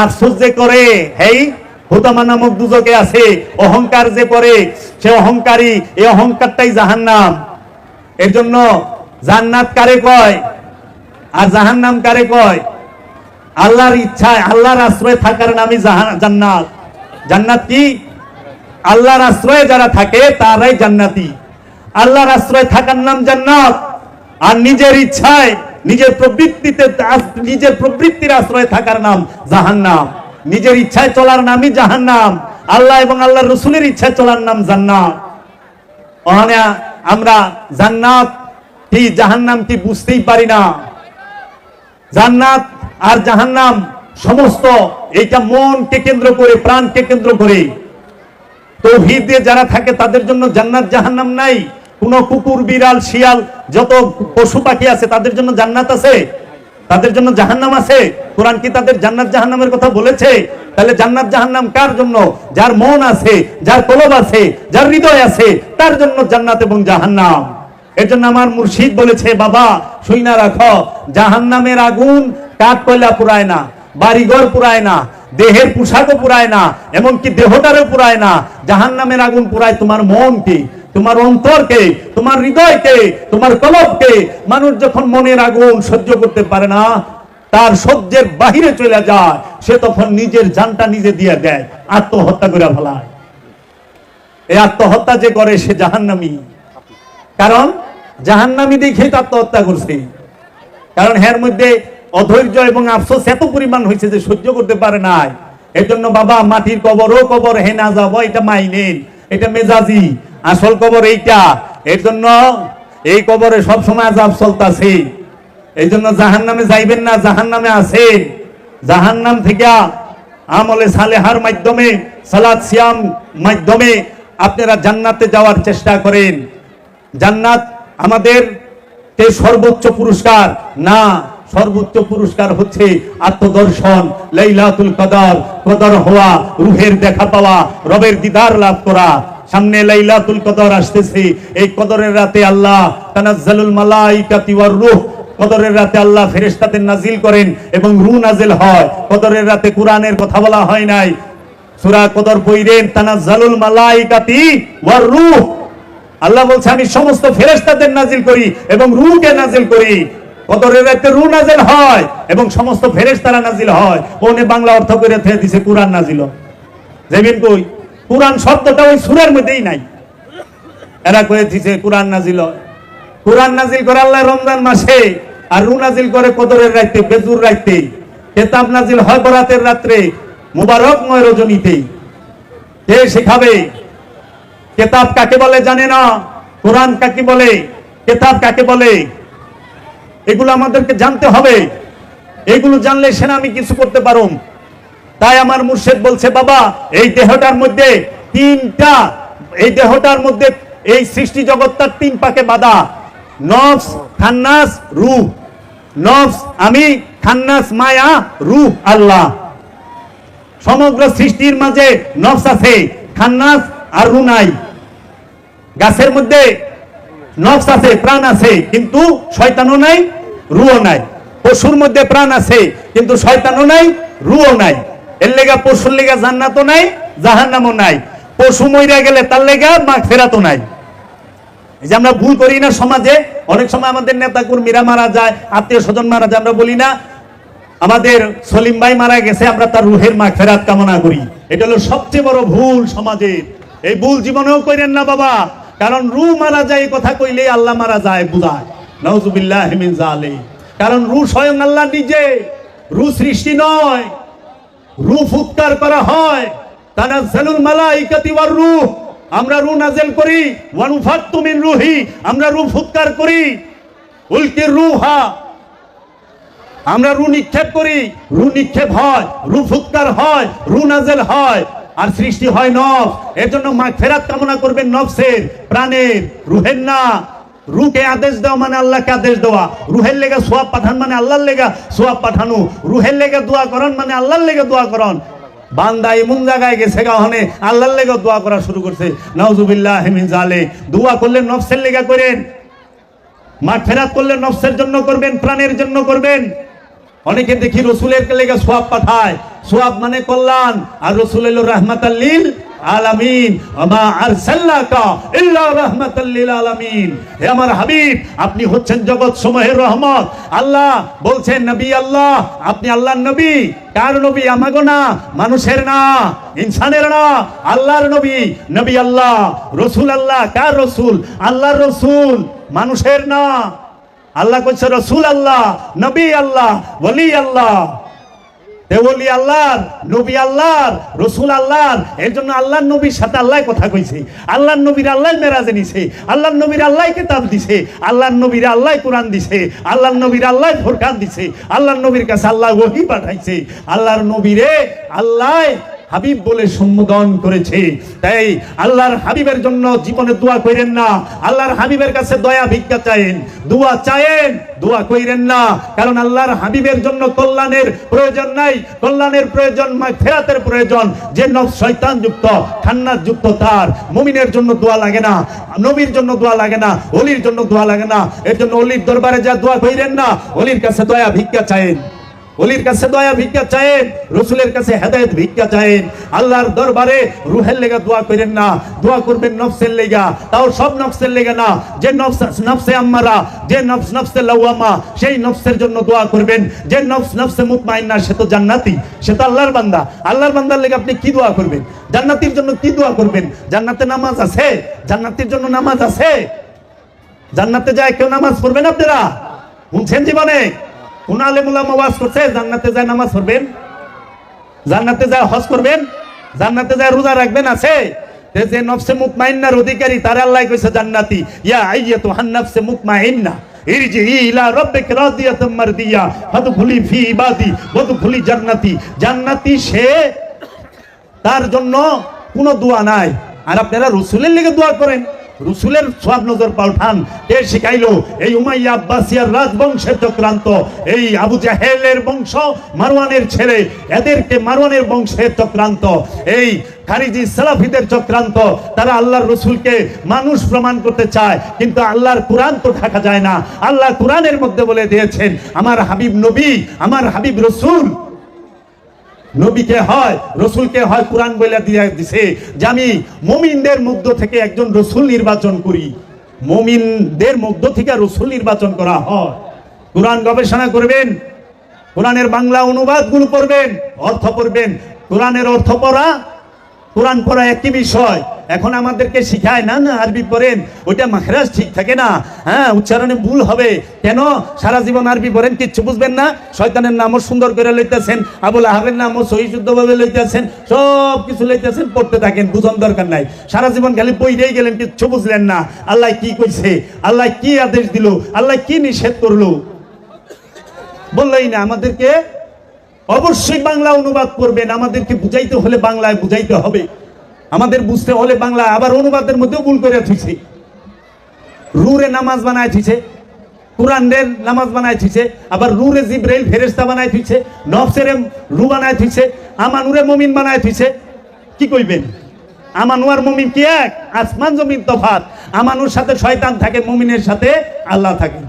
আফসোস যে করে হেই হুতামা নামক দুজকে আছে। অহংকার যে করে সে অহংকারী, এই অহংকারটাই জাহান্নাম। এর জন্য জান্নাত কারে কয় আর জাহান্নাম কারে কয়? আল্লাহর ইচ্ছায়, আল্লাহর আশ্রয়ে থাকার নামই জান্নাত। জান্নাত কি? আল্লাহর আশ্রয়ে যারা থাকে তারাই জান্নাতি। আল্লাহর আশ্রয়ে থাকার নাম জান্নাত, আর নিজের ইচ্ছায় নিজের প্রবৃত্তিতে নিজের প্রবৃত্তির আশ্রয়ে থাকার নাম জাহান্নাম। নিজের ইচ্ছায় চলার নামই জাহান্নাম, আল্লাহ এবং আল্লাহর রাসূলের ইচ্ছায় চলার নাম জান্নাত। ওখানে আমরা জান্নাত কি জাহান্নাম কি বুঝতেই পারি না। জান্নাত আর জাহান্নাম সমস্ত এইটা মনকে কেন্দ্র করে, প্রাণকে কেন্দ্র করে। তাওহীদ দিয়ে যারা থাকে তাদের জন্য জান্নাত জাহান্নাম নাই। কোন কুকুর বিড়াল শিয়াল যত পশু পাখি আছে তাদের জন্য জান্নাত আছে? তাদের জন্য জাহান্নাম আছে? কোরআন কি তাদের জান্নাত জাহান্নামের কথা বলেছে? তাহলে জান্নাত জাহান্নাম কার জন্য? যার মন আছে, যার কলব আছে, যার হৃদয় আছে, তার জন্য জান্নাত এবং জাহান্নাম। এর জন্য আমার মুর্শিদ বলেছে, বাবা শুইনা রাখো, জাহান্নামের আগুন কাঠ কয়লা পুরায় না, বাড়িঘর পুরায় না, দেহের পোশাকও পুরায় না, এমনকি দেহটারও পুরায় না। জাহান্নামের আগুন পুরায় তোমার মনকে, তোমার অন্তরকে, তোমার হৃদয়কে, তোমার কলবকে। মানুষ যখন মনের আগুন সহ্য করতে পারে না, তার সহ্যের বাহিরে চলে যায়, সে তখন নিজের জানটা নিজে দিয়ে দেয়, আত্মহত্যা করে ফেলায়। এই আত্মহত্যা যে করে সে জাহান্নামী। কারণ জাহান্নামী দেখেই তো আত্মহত্যা করছে। কারণ এর মধ্যে অধৈর্য এবং আফসোস এত পরিমাণ হয়েছে যে সহ্য করতে পারে নাই। এর জন্য বাবা মাটির কবরও কবর হে না যাব, এটা মাইনেন, এটা মেজাজি, আসল কবর এইটা। এর জন্য এই কবরে সব সময় আযাব চলতেছে। এই জন্য জাহান্নামে যাইবেন না, জাহান্নামে আছে। জাহান্নাম থেকে আমলে সালেহার মাধ্যমে, সালাত সিয়াম মাধ্যমে আপনারা জান্নাতে যাওয়ার চেষ্টা করেন। জান্নাত আমাদের সর্বোচ্চ পুরস্কার না, সর্বোচ্চ পুরস্কার হচ্ছে আত্মদর্শন, লাইলাতুল কদর, কদর হওয়া, রূহের দেখা পাওয়া, রবের দিদার লাভ করা। সামনে লাইলাতুল কদর আসতেছে। এই কদরের রাতে আল্লাহ তানাজ্জালুল মালাইকাতু ওয়ার রূহ, কদরের রাতে আল্লাহ ফেরেশতাদের নাজিল করেন এবং রূহ নাজিল হয়। কদরের রাতে কোরআনের কথা বলা হয় নাই, সূরা কদর পড়েন, তানাজ্জালুল মালাইকাতু ওয়ার রূহ, আল্লাহ বলছে আমি সমস্ত ফেরেশতাদের নাজিল করি এবং রূহকে নাজিল করি। কদরের রাতে রূহ নাজিল হয় এবং সমস্ত ফেরেশতারা নাজিল হয়। ওনে বাংলা অর্থ করে থেকে দিছে কুরআন নাজিল। যেবিন কই কুরআন শব্দটা ওই সূরার মধ্যেই নাই, এরা কয়ে দিছে কুরআন নাজিল হয়। কুরআন নাজিল করে আল্লাহ রমজান মাসে, আর রূহ নাজিল করে কদরের রাতে, বেজুর রাতে। কিতাব নাজিল হয় বরাতের রাত্রে, মুবারকময় রজনীতে। কে শেখাবে? কিতাব কাকে বলে জানে না, কোরআন কাকে বলে, কিতাব কাকে বলে, এগুলো আমাদেরকে জানতে হবে। এগুলো জানলে সেনা আমি কিছু করতে পারো। তাই আমার মুর্শিদ বলছে বাবা এই দেহটার মধ্যে তিনটা, এই দেহটার মধ্যে এই সৃষ্টি জগৎটার তিন পাকে বাঁধা, নফস, খান্নাস, রূহ। নফস আমি, খান্নাস মায়া, রূহ আল্লাহ। সমগ্র সৃষ্টির মাঝে নফস আছে, খান্নাস আর রূহ নাই। গাছের মধ্যে নফস আছে, প্রাণ আছে, কিন্তু শয়তানও নাই, রূহও নাই। পশুর মধ্যে প্রাণ আছে, কিন্তু শয়তানও নাই, রূহও নাই। এর লেগা পশুর লেগা জান্নাতও নাই, জাহান্নামও নাই। পশু মইরা গেলে তার লেগা মাগফিরাতও নাই। এই যে আমরা ভুল করি না সমাজে, অনেক সময় আমাদের নেতা কর্মীরা মারা যায়, আত্মীয় স্বজন মারা যায়, আমরা বলি না আমাদের সলিম ভাই মারা গেছে, আমরা তার রুহের মাগফিরাত কামনা করি। এটা হলো সবচেয়ে বড় ভুল সমাজের। এই ভুল জীবনেও করেন না বাবা, কারণ রূহ মারা যায় এই কথা কইলে আল্লাহ মারা যায় বুঝায়। নাউজুবিল্লাহি মিন যালিক। কারণ রূহ স্বয়ং আল্লাহ নিজে, রূহ সৃষ্টি নয়, রূহ ফুৎকার করা হয়। তানাজ্জালুল মালাইকাতি ওয়ার রূহ, আমরা রূহ নাযিল করি, ওয়া নুফাত্তু মিন রূহি, আমরা রূহ ফুৎকার করি। উলকির রূহা, আমরা রূহ নিক্ষেপ করি, রূহ নিক্ষেপ হয়, রূহ ফুৎকার হয়, রূহ নাযিল হয়, আর সৃষ্টি হয় নফস। এর জন্য মাগফিরাত কামনা করবেন নফসের, প্রাণের, রূহের না। রূহকে আদেশ দেওয়া মানে আল্লাহকে আদেশ দেওয়া। রূহের লেগে সওয়াব পাঠান মানে আল্লাহর লেগে সওয়াব পাঠানো। রূহের লেগে দোয়া করন মানে আল্লাহর লেগে দোয়া করন। বান্দা এমন জায়গায় গেছে গাহনে আল্লাহর লেগে দোয়া করা শুরু করছে। নাউজুবিল্লাহি মিন যালিক। দোয়া করলে নফসের লেগে করেন, মাগফিরাত করলে নফসের জন্য করবেন, প্রাণের জন্য করবেন। অনেকে দেখি রসুলের লেগে সওয়াব পাঠায়, সওয়াব মানে কল্যাণ, আর রসুল হলো রাহমাতাল লিল আলামিন। ওমা আরসালনাকা ইল্লা রাহমাতাল লিল আলামিন। হে আমার হাবিব, আপনি হচ্ছেন জগৎ সমূহের রহমত। আল্লাহ বলছেন নবী আল্লাহ, আপনি আল্লাহর নবী। কার নবী? আমাগো না, মানুষের না, ইনসানের না, আল্লাহর নবী। নবী আল্লাহ, রসুল আল্লাহ। কার রসুল? আল্লাহর রসুল, মানুষের না। আল্লাহ কইছে রসুল আল্লাহ, নবী আল্লাহ, ওলি আল্লাহ। ওলি আল্লাহর, নবী আল্লাহর, রসুল আল্লাহর। এর জন্য আল্লাহর নবীর সাথে আল্লাহ কথা কইছে। আল্লাহর নবীর আল্লাহ মেরাজে নিছে, আল্লাহর নবীর আল্লাহ কিতাব দিছে, আল্লাহর নবীর আল্লাহ কোরআন দিছে, আল্লাহর নবীর আল্লাহ ফুরকান দিছে, আল্লাহর নবীর কাছে আল্লাহ ওহী পাঠাইছে। আল্লাহর নবীরে আল্লাহ হাবিব বলে সম্বোধন করেছে। তাই আল্লাহর হাবিবের জন্য জীবনে দোয়া কইরেন না, আল্লাহর হাবিবের কাছে দয়া ভিক্ষা চাইেন, দোয়া চাইেন, দোয়া কইরেন না। কারণ আল্লাহর হাবিবের জন্য কল্যাণের প্রয়োজন নাই, কল্যাণের প্রয়োজন মাগফিরাতের প্রয়োজন। যে নফস শয়তান যুক্ত, খান্নাস যুক্ত, তার মুমিনের জন্য দোয়া লাগে না, নবীর জন্য দোয়া লাগে না, ওলির জন্য দোয়া লাগে না। এর জন্য ওলির দরবারে যা দোয়া কইরেন না, ওলির কাছে দয়া ভিক্ষা চাইেন, ওলির কাছে দয়া ভিক্ষা চাইেন, রসুলের কাছে হেদায়েত ভিক্ষা চাইেন। আল্লাহর দরবারে রুহের লেগা দোয়া করেন না, দোয়া করবেন নফসের লেগা। তাও সব নফসের লেগা না, যে নফসে আম্মারা, যে নফসে লাওয়ামা, সেই নফসের জন্য দোয়া করবেন। যে নফসে মুতমাইন্না, সে তো জান্নাতি, সে তো আল্লাহর বান্দা। আল্লাহর বান্দার লেগে আপনি কি দোয়া করবেন? জান্নাতির জন্য কি দোয়া করবেন? জান্নাতে নামাজ আছে? জান্নাতির জন্য নামাজ আছে? জান্নাতে যায় কেউ নামাজ পড়বেন? আপনারা শুনছেন জীবনে কোন আলেম উলামা ওয়াজ করছে জান্নাতে যায় নামাজ পড়বেন, জান্নাতে যায় হজ করবেন, জান্নাতে যায় রোজা রাখবেন? আছে? যে নফসে মুতমাইন্নার অধিকারী তার আল্লাহ কইছে জান্নাতি। ইয়া আইয়াতুহান নাফসে মুতমাইন্না ইরজিই ইলা রাব্বিকা রাদিয়াতাম মারদিয়া ফাদখুলি ফি ইবাদি ওয়াদখুলি জান্নাতি। জান্নাতি সে, তার জন্য কোনো দোয়া নাই। আর আপনারা রাসূলের লেগে দোয়া করেন, রসুলের সওয়াব নজর পাল্টান। কে শিখাইলো? এই উমাইয়া আব্বাসিয়ার রাজবংশের চক্রান্ত, এই আবু জাহেলের বংশ, মারওয়ানের ছেলে, এদেরকে মারওয়ানের বংশের চক্রান্ত, এই খারিজি সালাফিদের চক্রান্ত। তারা আল্লাহর রসুলকে মানুষ প্রমাণ করতে চায়, কিন্তু আল্লাহর কোরআন তো ঢাকা যায় না। আল্লাহ কোরআনের মধ্যে বলে দিয়েছেন আমার হাবিব নবী, আমার হাবিব রসুল নবীকে হয়, রসুলকে হয়। কোরআন বলে দিয়ে দিছে যে আমি মুমিনদের মধ্য থেকে একজন রসুল নির্বাচন করি। মুমিনদের মধ্য থেকে রসুল নির্বাচন করা হয়। কোরআন গবেষণা করবেন, কোরআনের বাংলা অনুবাদগুলো পড়বেন, অর্থ পড়বেন। কোরআনের অর্থ পড়া, কোরআন পড়া একই বিষয়। এখন আমাদেরকে শিখায় না না আরবি পড়েন, ওইটা মাখরাজ ঠিক থাকে না, হ্যাঁ উচ্চারণে ভুল হবে। কেন? সারা জীবন আরবি পড়েন, কিচ্ছু বুঝবেন না। শয়তানের নামও সুন্দর করে লইতেছেন, আবুল আহাবের নামও সহি শুদ্ধভাবে লইতেছেন, সব কিছু লইতেছেন, পড়তে থাকেন, বুঝন দরকার নাই। সারা জীবন খালি পড়েই গেলেন, কিচ্ছু বুঝলেন না। আল্লাহ কি কইছে, আল্লাহ কি আদেশ দিল, আল্লাহ কি নিষেধ করলো বললেই না। আমাদেরকে অবশ্যই বাংলা অনুবাদ করবেন। আমাদেরকে বুঝাইতে হলে বাংলায় বুঝাইতে হবে, আমাদের বুঝতে হলে বাংলা। আবার অনুবাদের মধ্যেও ভুল করে থুইছে, রুরে নামাজ বানায় থুইছে, কোরআনের নামাজ বানায় থুইছে, আবার রুরে জিব্রাইল ফেরেশতা বানায় থুইছে, নফসের রু বানায় থুইছে, আমানুরে মুমিন বানায় থুইছে। কি কইবেন? আমানু আর মুমিন কি এক? আসমান জমিন তফাৎ। আমানুর সাথে শয়তান থাকে, মুমিনের সাথে আল্লাহ থাকে।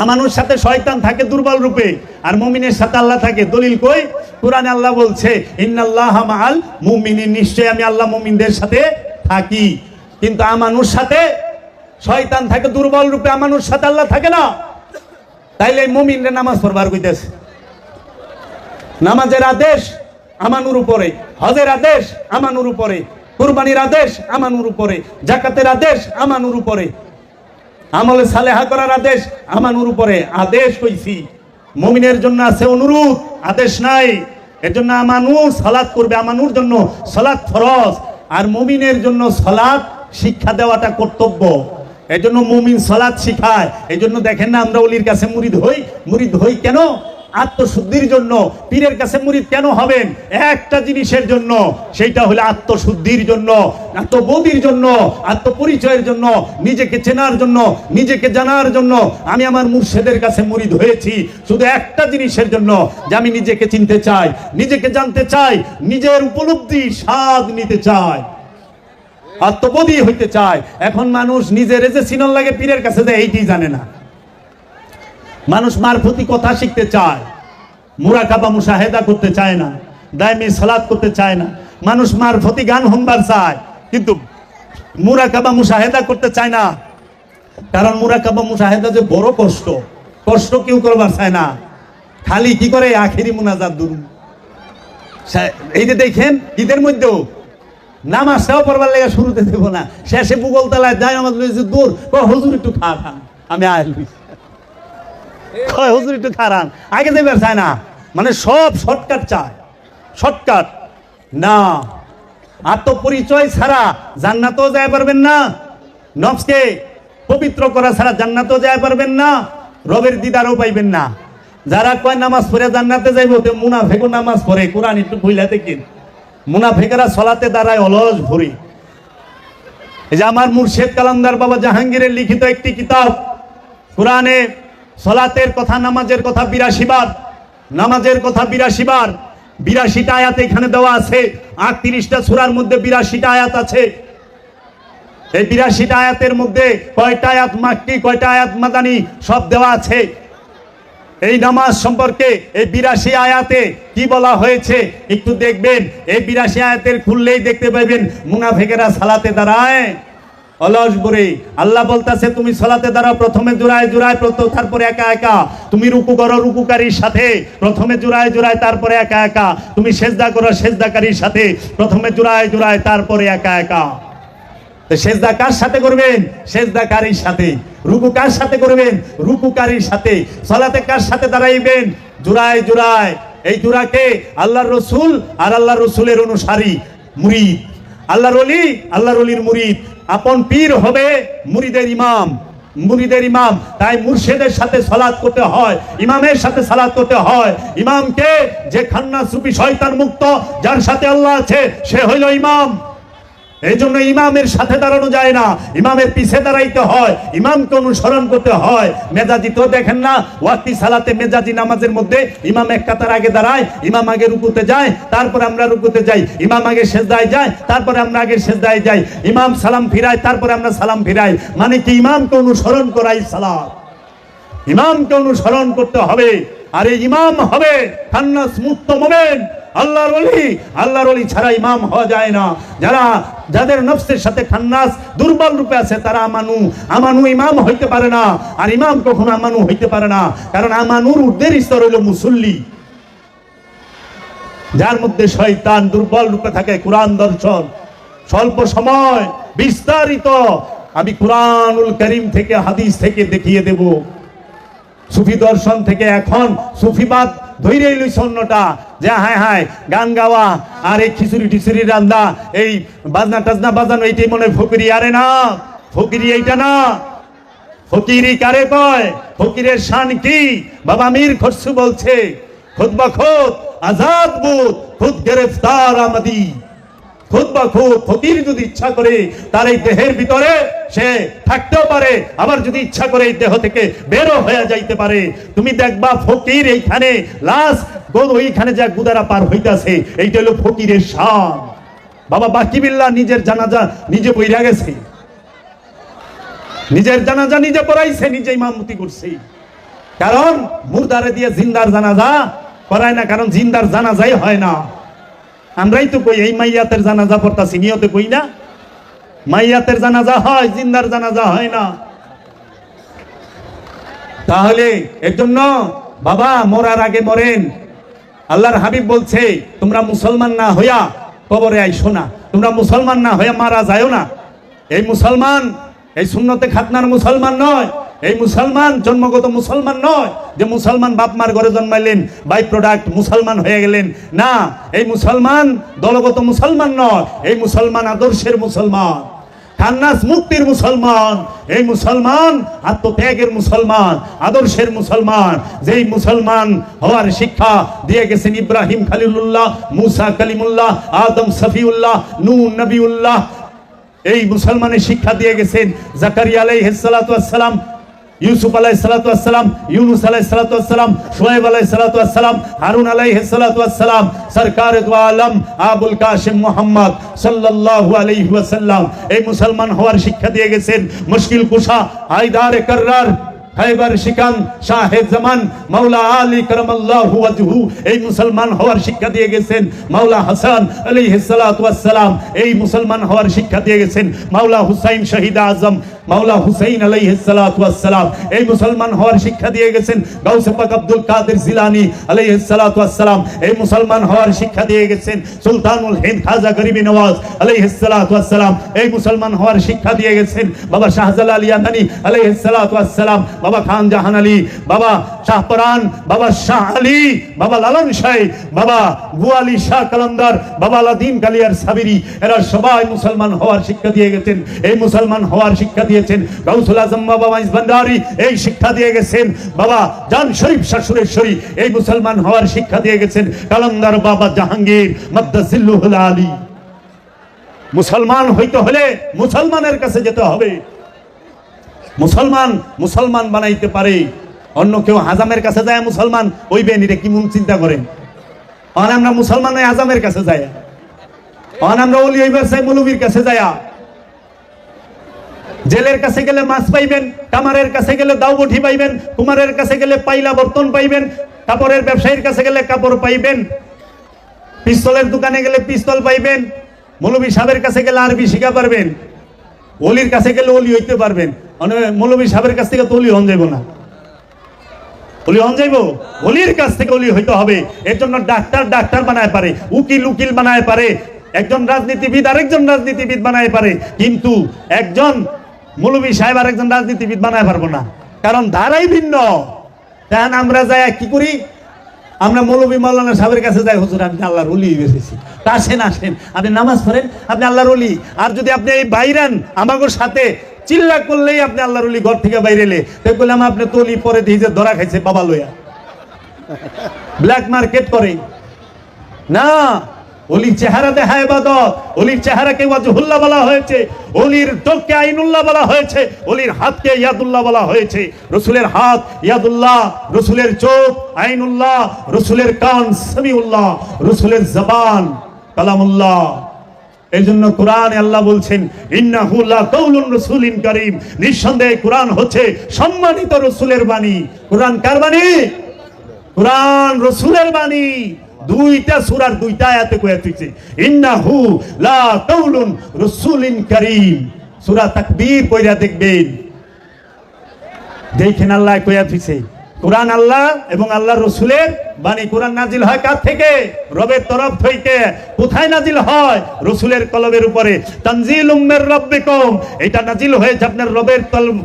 আমানুর সাথে শয়তান থাকে দুর্বল রূপে, আর মুমিনের সাথে আল্লাহ থাকে। দলিল কই? কোরআনে আল্লাহ বলছে ইন্নাল্লাহা মাআল মুমিনিন, নিশ্চয় আমি আল্লাহ মুমিনদের সাথে থাকি। কিন্তু আমানুর সাথে শয়তান থাকে দুর্বল রূপে, আমানুর সাথে আল্লাহ থাকে না। তাইলে মুমিনরা নামাজ পড়বার কইতেছে। নামাজের আদেশ আমানুর উপরে, হজের আদেশ আমানুর উপরে, কুরবানির আদেশ আমানুর উপরে, যাকাতের আদেশ আমানুর উপরে, আমলে সালেহা করার আদেশ আমানুর উপরে। আদেশ কইছি, মুমিনের জন্য আছে অনুরোধ, আদেশ নাই। এর জন্য আমানু সালাত করবে, আমানুর জন্য সালাত ফরজ, আর মুমিনের জন্য সালাত শিক্ষা দেওয়াটা কর্তব্য। এই জন্য মুমিন সালাত শিখায়। এই জন্য দেখেন না আমরা ওলির কাছে মুরিদ হই। মুরিদ হই কেন? আত্মশুদ্ধির জন্য। পীরের কাছে মুরিদ কেন হবেন? একটা জিনিসের জন্য, সেইটা হলো আত্মশুদ্ধির জন্য, আত্মবোধির জন্য, আত্মপরিচয়ের জন্য, নিজেকে চেনার জন্য, নিজেকে জানার জন্য। আমি আমার মুর্শিদের কাছে মুরিদ হয়েছি শুধু একটা জিনিসের জন্য, যে আমি নিজেকে চিনতে চাই, নিজেকে জানতে চাই, নিজের উপলব্ধি স্বাদ নিতে চাই, আত্মবোধী হইতে চায়। এখন মানুষ নিজের যে চিনন লাগে পীরের কাছে যায়, এইটি জানে না। মানুষ মারফতি কথা শিখতে চায়, মুরাকাবা মুশাহেদা করতে চায় না, দায়মি সালাত করতে চায় না। মানুষ মারফতি গান শুনবার চায়, কিন্তু মুরাকাবা মুশাহেদা করতে চায় না। কারণ মুরাকাবা মুশাহেদা যে বড় কষ্ট, কষ্ট কেউ করবার চায় না। খালি কি করে? আখেরি মুনাজাত দুরু। এই যে দেখেন ঈদের মধ্যেও নামাজটাও পড়বার লেগে শুরুতে দেবো না, শেষে বুগল তালায় যায় নামাজ লইছে দূর, হুজুর একটু খারান, আমি আইল হুজুর একটু খারান, আগে দেবার চায় না। মানে সব শর্টকাট চায়, শর্টকাট না। আত্মপরিচয় ছাড়া জান্নাতেও যায় পারবেন না, নফসকে পবিত্র করা ছাড়া জান্নাতেও যায় পারবেন না, রবের দিদারও পাইবেন না। যারা কয় নামাজ পড়ে জান্নাতে যাইব, তো মুনাফেকও নামাজ পড়ে। কোরআন একটু ভুইলা দেখেন, মুনাফেকেরা সলাতে দাঁড়ায় অলস ভরি। এই যে আমার মুর্শেদ কালান্দার বাবা জাহাঙ্গীরের লিখিত একটি কিতাব, কোরআনে সলাতের কথা, নামাজের কথা 82 বার, নামাজের কথা 82 বার, 82টা আয়াত এখানে দেওয়া আছে। 38টা সূরার মধ্যে 82টা আয়াত আছে। এই 82টা আয়াতের মধ্যে কয়টা আয়াত মাক্কি, কয়টা আয়াত মাদানী, সব দেওয়া আছে। এই নামাজ সম্পর্কে এই 82 আয়াতে কি বলা হয়েছে একটু দেখবেন। এই 82 আয়াতের খুললেই দেখতে পাবেন মুনাফিকেরা সালাতে দাঁড়ায় অলস করে। আল্লাহ বলতাছে তুমি সালাতে দাঁড়াও, প্রথমে জোড়ায় জোড়ায়, তারপরে একা একা। তুমি রুকু করো রুকুকারীর সাথে, প্রথমে জোড়ায় জোড়ায়, তারপরে একা একা। তুমি সেজদা করো সেজদাকারীর সাথে, প্রথমে জোড়ায় জোড়ায়, তারপরে একা একা। সেজদা কার সাথে করবেন? সেজদাকারীর সাথে। রুকু কার সাথে করবেন? রুকুকারীর সাথে। সালাতে কার সাথে দাঁড়াইবেন? জোড়ায় জোড়ায়। এই জোড়াকে আল্লাহর রসুল আর আল্লাহর রসুলের অনুসারী মুরিদ, আল্লাহর ওলি, আল্লাহর ওলির মুরিদ। আপন পীর হবে মুরিদের ইমাম, মুরিদের ইমাম। তাই মুর্শিদের সাথে সালাত করতে হয়, ইমামের সাথে সালাত করতে হয়। ইমামকে যে খান্নাস রূপী শয়তান মুক্ত, যার সাথে আল্লাহ আছে, সে হইল ইমাম। এই জন্য ইমামের সাথে দাঁড়ানো যায় না, ইমামের পিছে দাঁড়াইতে হয়, ইমামকে অনুসরণ করতে হয়। মেজাজি তো দেখেন না, ওয়াক্তি সালাতে মেজাজি নামাজের মধ্যে ইমাম এক কাতার আগে দাঁড়ায়, ইমাম আগে রুকুতে যায়, তারপরে আমরা রুকুতে যাই। ইমাম আগে সেজদায় যায়, তারপরে আমরা আগে সেজদায় যাই। ইমাম সালাম ফিরায়, তারপরে আমরা সালাম ফিরাই। মানে কি? ইমামকে অনুসরণ করাই সালাত, ইমামকে অনুসরণ করতে হবে। আর এই ইমাম হবে খান্নাস মুক্ত মোমেন, আল্লাহর ওলি ছাড়া ইমাম হওয়া যায় না। যাদের নফসের সাথে খান্নাস দুর্বল রূপে আছে তারা আমানু ইমাম হইতে পারে না, আর ইমাম কখনো আমানু হইতে পারে না, কারণ আমানুর ঊর্ধ্বের স্তর হইল মুসল্লি, যার মধ্যে শয়তান দুর্বল রূপে থাকে। কোরআন দর্শন স্বল্প সময় বিস্তারিত আমি কুরআনুল কারীম থেকে হাদিস থেকে দেখিয়ে দেব। সুফি দর্শন থেকে এখন সুফিবাদ ধৈর্যই লইছে অন্যটা, যে হায় গান গাওয়া আর এই খিচুড়ি টিচুড়ি রান্না, এই বাজনা টাজনা বাজানো, এইটাই মনে ফকিরি। আরে না, ফকিরি এইটা না। ফকিরি কারে কয়? ফকিরের শান কি? বাবা মীর খসরু বলছে, খুদ বা খুদ আজাদ বুদ, খুদ গ্রেফতার আমাদি। খুদ বা খুদ ফকির যদি ইচ্ছা করে তার এই দেহের ভিতরে সে থাকতেও পারে, আবার যদি ইচ্ছা করে এই দেহ থেকে বেরো হয়ে যাইতে পারে। তুমি দেখবা ফকির এইখানে লাশ ওইখানে যা গুদারা পার হইতাছে, এইটা হলো ফকিরের শান। বাবা বাকিবিল্লাহ নিজের জানাজা নিজে পইরা গেছে, নিজের জানাজা নিজে পড়াইছে, নিজে ইমামতি করছে। কারণ মুর্দারে দিয়ে জিন্দার জানাজা করায় না, কারণ জিন্দার জানাজাই হয় না। আমরাই তো কই এই মাইয়াতের জানাজা পড়তাছি, নিয়তে কই না মাইয়াতের জানাজা হয়, জিন্দার জানাজা হয় না। তাহলে এর জন্য বাবা মরার আগে মরেন। আল্লাহর হাবিব বলছে, তোমরা মুসলমান না হইয়া কবরে আইসো না, তোমরা মুসলমান না হইয়া মারা যায়ও না। এই মুসলমান এই সুন্নতে খাতনার মুসলমান নয়, এই মুসলমান জন্মগত মুসলমান নয় যে মুসলমান বাপ মার ঘরে জন্মাইলেন, বাই প্রোডাক্ট মুসলমান হয়ে গেলেন। না, এই মুসলমান দলগত মুসলমান নয়, এই মুসলমান আদর্শের মুসলমান, খান্নাস মুক্তির মুসলমান। এই মুসলমান আত্মত্যাগের মুসলমান, আদর্শের মুসলমান। যেই মুসলমান হওয়ার শিক্ষা দিয়ে গেছেন ইব্রাহিম খলিলুল্লাহ, মুসা কালিমুল্লাহ, আদম সফিউল্লাহ, নূহ নবিউল্লাহ। এই মুসলমানের শিক্ষা দিয়ে গেছেন জাকারিয়া আলাইহিস সালাতু ওয়াস সালাম, ইউসুফ আলাইহিস সালাতু ওয়াস সালাম, ইউনুস আলাইহিস সালাতু ওয়াস সালাম, শুআয়ব আলাইহিস সালাতু ওয়াস সালাম, হারুন আলাইহিস সালাতু ওয়াস সালাম, সরকার দু আলম আবুল কাসিম মুহাম্মদ সাল্লাল্লাহু আলাইহি ওয়াসাল্লাম। এই মুসলমান হওয়ার শিক্ষা দিয়ে গেছেন মুশকিল কুশা, হায়দার কাররার, খাইবার শিকান, শাহে জামান, মাওলা আলী কারামাল্লাহু ওয়াজহু। এই মুসলমান হওয়ার শিক্ষা দিয়ে গেছেন মাওলা হাসান আলাইহিস সালাতু ওয়াস সালাম। এই মুসলমান হওয়ার শিক্ষা দিয়ে গেছেন মাওলা হুসাইন শহীদ আজম, মাওলা হুসাইন আলাইহিস সালাতু ওয়াস সালাম। এই মুসলমান হওয়ার শিক্ষা দিয়ে গেছেন গাউসে পাক আব্দুল কাদের জিলানী আলাইহিস সালাতু ওয়াস সালাম। এই মুসলমান হওয়ার শিক্ষা দিয়ে গেছেন সুলতানুল হিন্দ খাজা গরিবি নওয়াজ আলাইহিস সালাতু ওয়াস সালাম। এই মুসলমান হওয়ার শিক্ষা দিয়ে গেছেন বাবা শাহজালাল ইয়ামানি আলাইহিস সালাতু ওয়াস সালাম, বাবা খান জাহান আলী, বাবা শাহপরান, বাবা শাহ আলী, বাবা লালন শাহ, বাবা বুয়ালি শাহ কালান্দার, বাবা আলাদিন কালিয়ার সাবিরি। এরা সবাই মুসলমান হওয়ার শিক্ষা দিয়ে গেছেন। এই মুসলমান হওয়ার শিক্ষা দিয়েছেন গাউসুল আজম বাবা মাইজ ভান্ডারী। এই শিক্ষা দিয়ে গেছেন বাবা জান শরীফ শাশুরেশ্বরী। এই মুসলমান হওয়ার শিক্ষা দিয়ে গেছেন কালান্দার বাবা জাহাঙ্গীর মাদ্দাজিল্লুহুল আলী। মুসলমান হইতে হলে মুসলমানের কাছে যেতে হবে। মুসলমান বানাইতে পারে। অন্য কেউ হাজামের কাছে যায় মুসলমান হইবেন, এটা কি মন চিন্তা করেন? আমরা মুসলমান হাজামের কাছে যাই, আমরা ওলি হইবার চাই মৌলবীর কাছে যায়। জেলের কাছে গেলে মাছ পাইবেন, কামারের কাছে গেলে দাওবঠি পাইবেন, কুমারের কাছে গেলে পাইলা বর্তন পাইবেন, কাপড়ের ব্যবসায়ীর কাছে গেলে কাপড় পাইবেন, পিস্তলের দোকানে গেলে পিস্তল পাইবেন, মৌলবী সাহেবের কাছে গেলে আরবি শিখা পারবেন, ওলির কাছে গেলে ওলি হইতে পারবেন। মৌলবী সাহেবের কাছ থেকে তো ওলি হন যাইব না, ওলি হন যাইব, ওলির কাছ থেকে ওলি হইতে হবে। এর জন্য ডাক্তার বানায় পারে, উকিল বানায় পারে, একজন রাজনীতিবিদ আরেকজন রাজনীতিবিদ বানায় পারে, কিন্তু একজন মৌলবী সাহেব আরেকজন রাজনীতিবিদ বানায় পারবো না, কারণ ধারাই ভিন্ন। তাহলে আমরা যাই কি করি? আমরা মৌলবী মাওলানা সাহেবের কাছে যাই, হুজুর আপনি আল্লাহর ওলি বেশি, আসেন আপনি নামাজ পড়েন, আপনি আল্লাহর ওলি। আর যদি আপনি এই বাইরান আমাদের সাথে চিল্লা করলেই আপনি আল্লাহর ওলি, ঘর থেকে বাইরে এলে তাই বললাম আপনি তলি পরে দিয়ে যে ধরা খাইছে বাবা লইয়া ব্ল্যাক মার্কেট করে না। ওলির চেহারা দেখায় ইবাদত, ওলির চেহারাকে ওয়াজহুল্লাহ বলা হয়েছে, ওলির চোখকে আইনুল্লাহ বলা হয়েছে, ওলির হাতকে ইয়াদুল্লাহ বলা হয়েছে। রসুলের হাত ইয়াদুল্লাহ, রসুলের চোখ আইনুল্লাহ, রসুলের কান সামিউল্লাহ, রসুলের জবান কালামুল্লাহ। এই জন্য কোরআনে আল্লাহ বলছেন ইন্নাহু লাকাউলুন রাসূলিন কারীম, নিঃসন্দেহে কোরআন হচ্ছে সম্মানিত রসুলের বাণী। কোরআন কার বাণী? কুরআন রাসূলের বাণী। দুইটা সূরার দুইটা আয়াতে কইয়া দিয়েছে ইন্নাহু লা কাউলুন রাসূলিন কারীম। সূরা তাকবীর পড়া দেখবেন, দেখেন আল্লাহ কইয়া দিয়েছে কুরআন আল্লাহ এবং আল্লাহর রাসূলের বাণী। কুরআন নাজিল হয় কার থেকে? রবের তরফ থেকে। কোথায় নাজিল হয়? রাসূলের কলবের উপরে। তানজিলুম মির রাব্বিকুম, এটা নাজিল হয়েছে আপনার রবের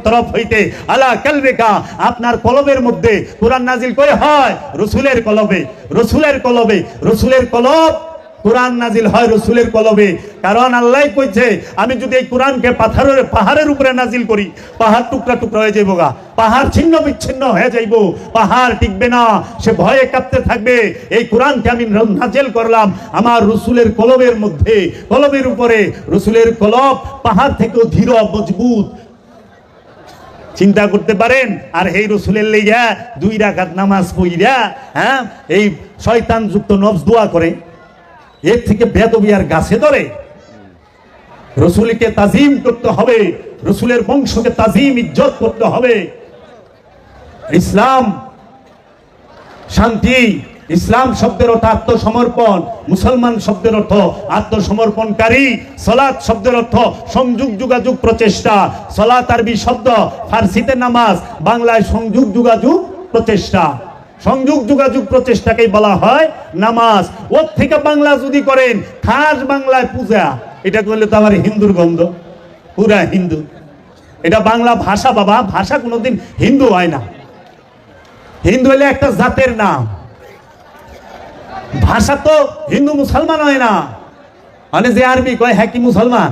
তরফ হইতে। আলা কালবিকা, আপনার কলবের মধ্যে। কুরআন নাজিল কই হয়? রাসূলের কলবে। রাসূলের কলবে, রাসূলের কলব কুরআন নাজিল হয় রাসূলের কলবে। কারণ আল্লাহ কইছে আমি যদি এই কুরআনকে পাহাড়ের উপরে নাজিল করি, পাহাড় টুকরা টুকরা হয়ে যাইব গা, পাহাড় ছিন্ন বিচ্ছিন্ন হয়ে যাইব, পাহাড় টিকবে না, সে ভয়ে কাঁপতে থাকবে। এই কুরআনকে আমি নাজিল করলাম আমার রাসূলের কলবের মধ্যে, কলবের উপরে। রাসূলের কলব পাহাড় থেকেও দৃঢ় মজবুত, চিন্তা করতে পারেন। আর এই রাসূলের লাইগা 2 রাকাত নামাজ পড়িয়া এই শয়তান যুক্ত নফস দোয়া করে, এর থেকে বেদবি আর গাছে ধরে? রাসূলকে তাজিম করতে হবে, রাসূলের বংশকে তাজিম ইজ্জত করতে হবে। ইসলাম শান্তি, ইসলাম শব্দের অর্থ আত্মসমর্পণ, মুসলমান শব্দের অর্থ আত্মসমর্পণকারী, সালাত শব্দের অর্থ সংযোগ যোগাযোগ প্রচেষ্টা। সালাত আরবি শব্দ, ফার্সিতে নামাজ, বাংলায় সংযোগ যোগাযোগ প্রচেষ্টা। সংযোগ যোগাযোগ প্রচেষ্টাকেই বলা হয় নামাজ। ওর থেকে বাংলা যদি করেন খাস বাংলায় পূজা, এটা করলে তো আমার হিন্দুর গন্ধ, পুরা হিন্দু। এটা বাংলা ভাষা বাবা, ভাষা কোনোদিন হিন্দু হয় না। হিন্দু হলে একটা জাতের নাম, ভাষা তো হিন্দু মুসলমান হয় না। মানে যে আরবি কয় হ্যাঁ কি মুসলমান?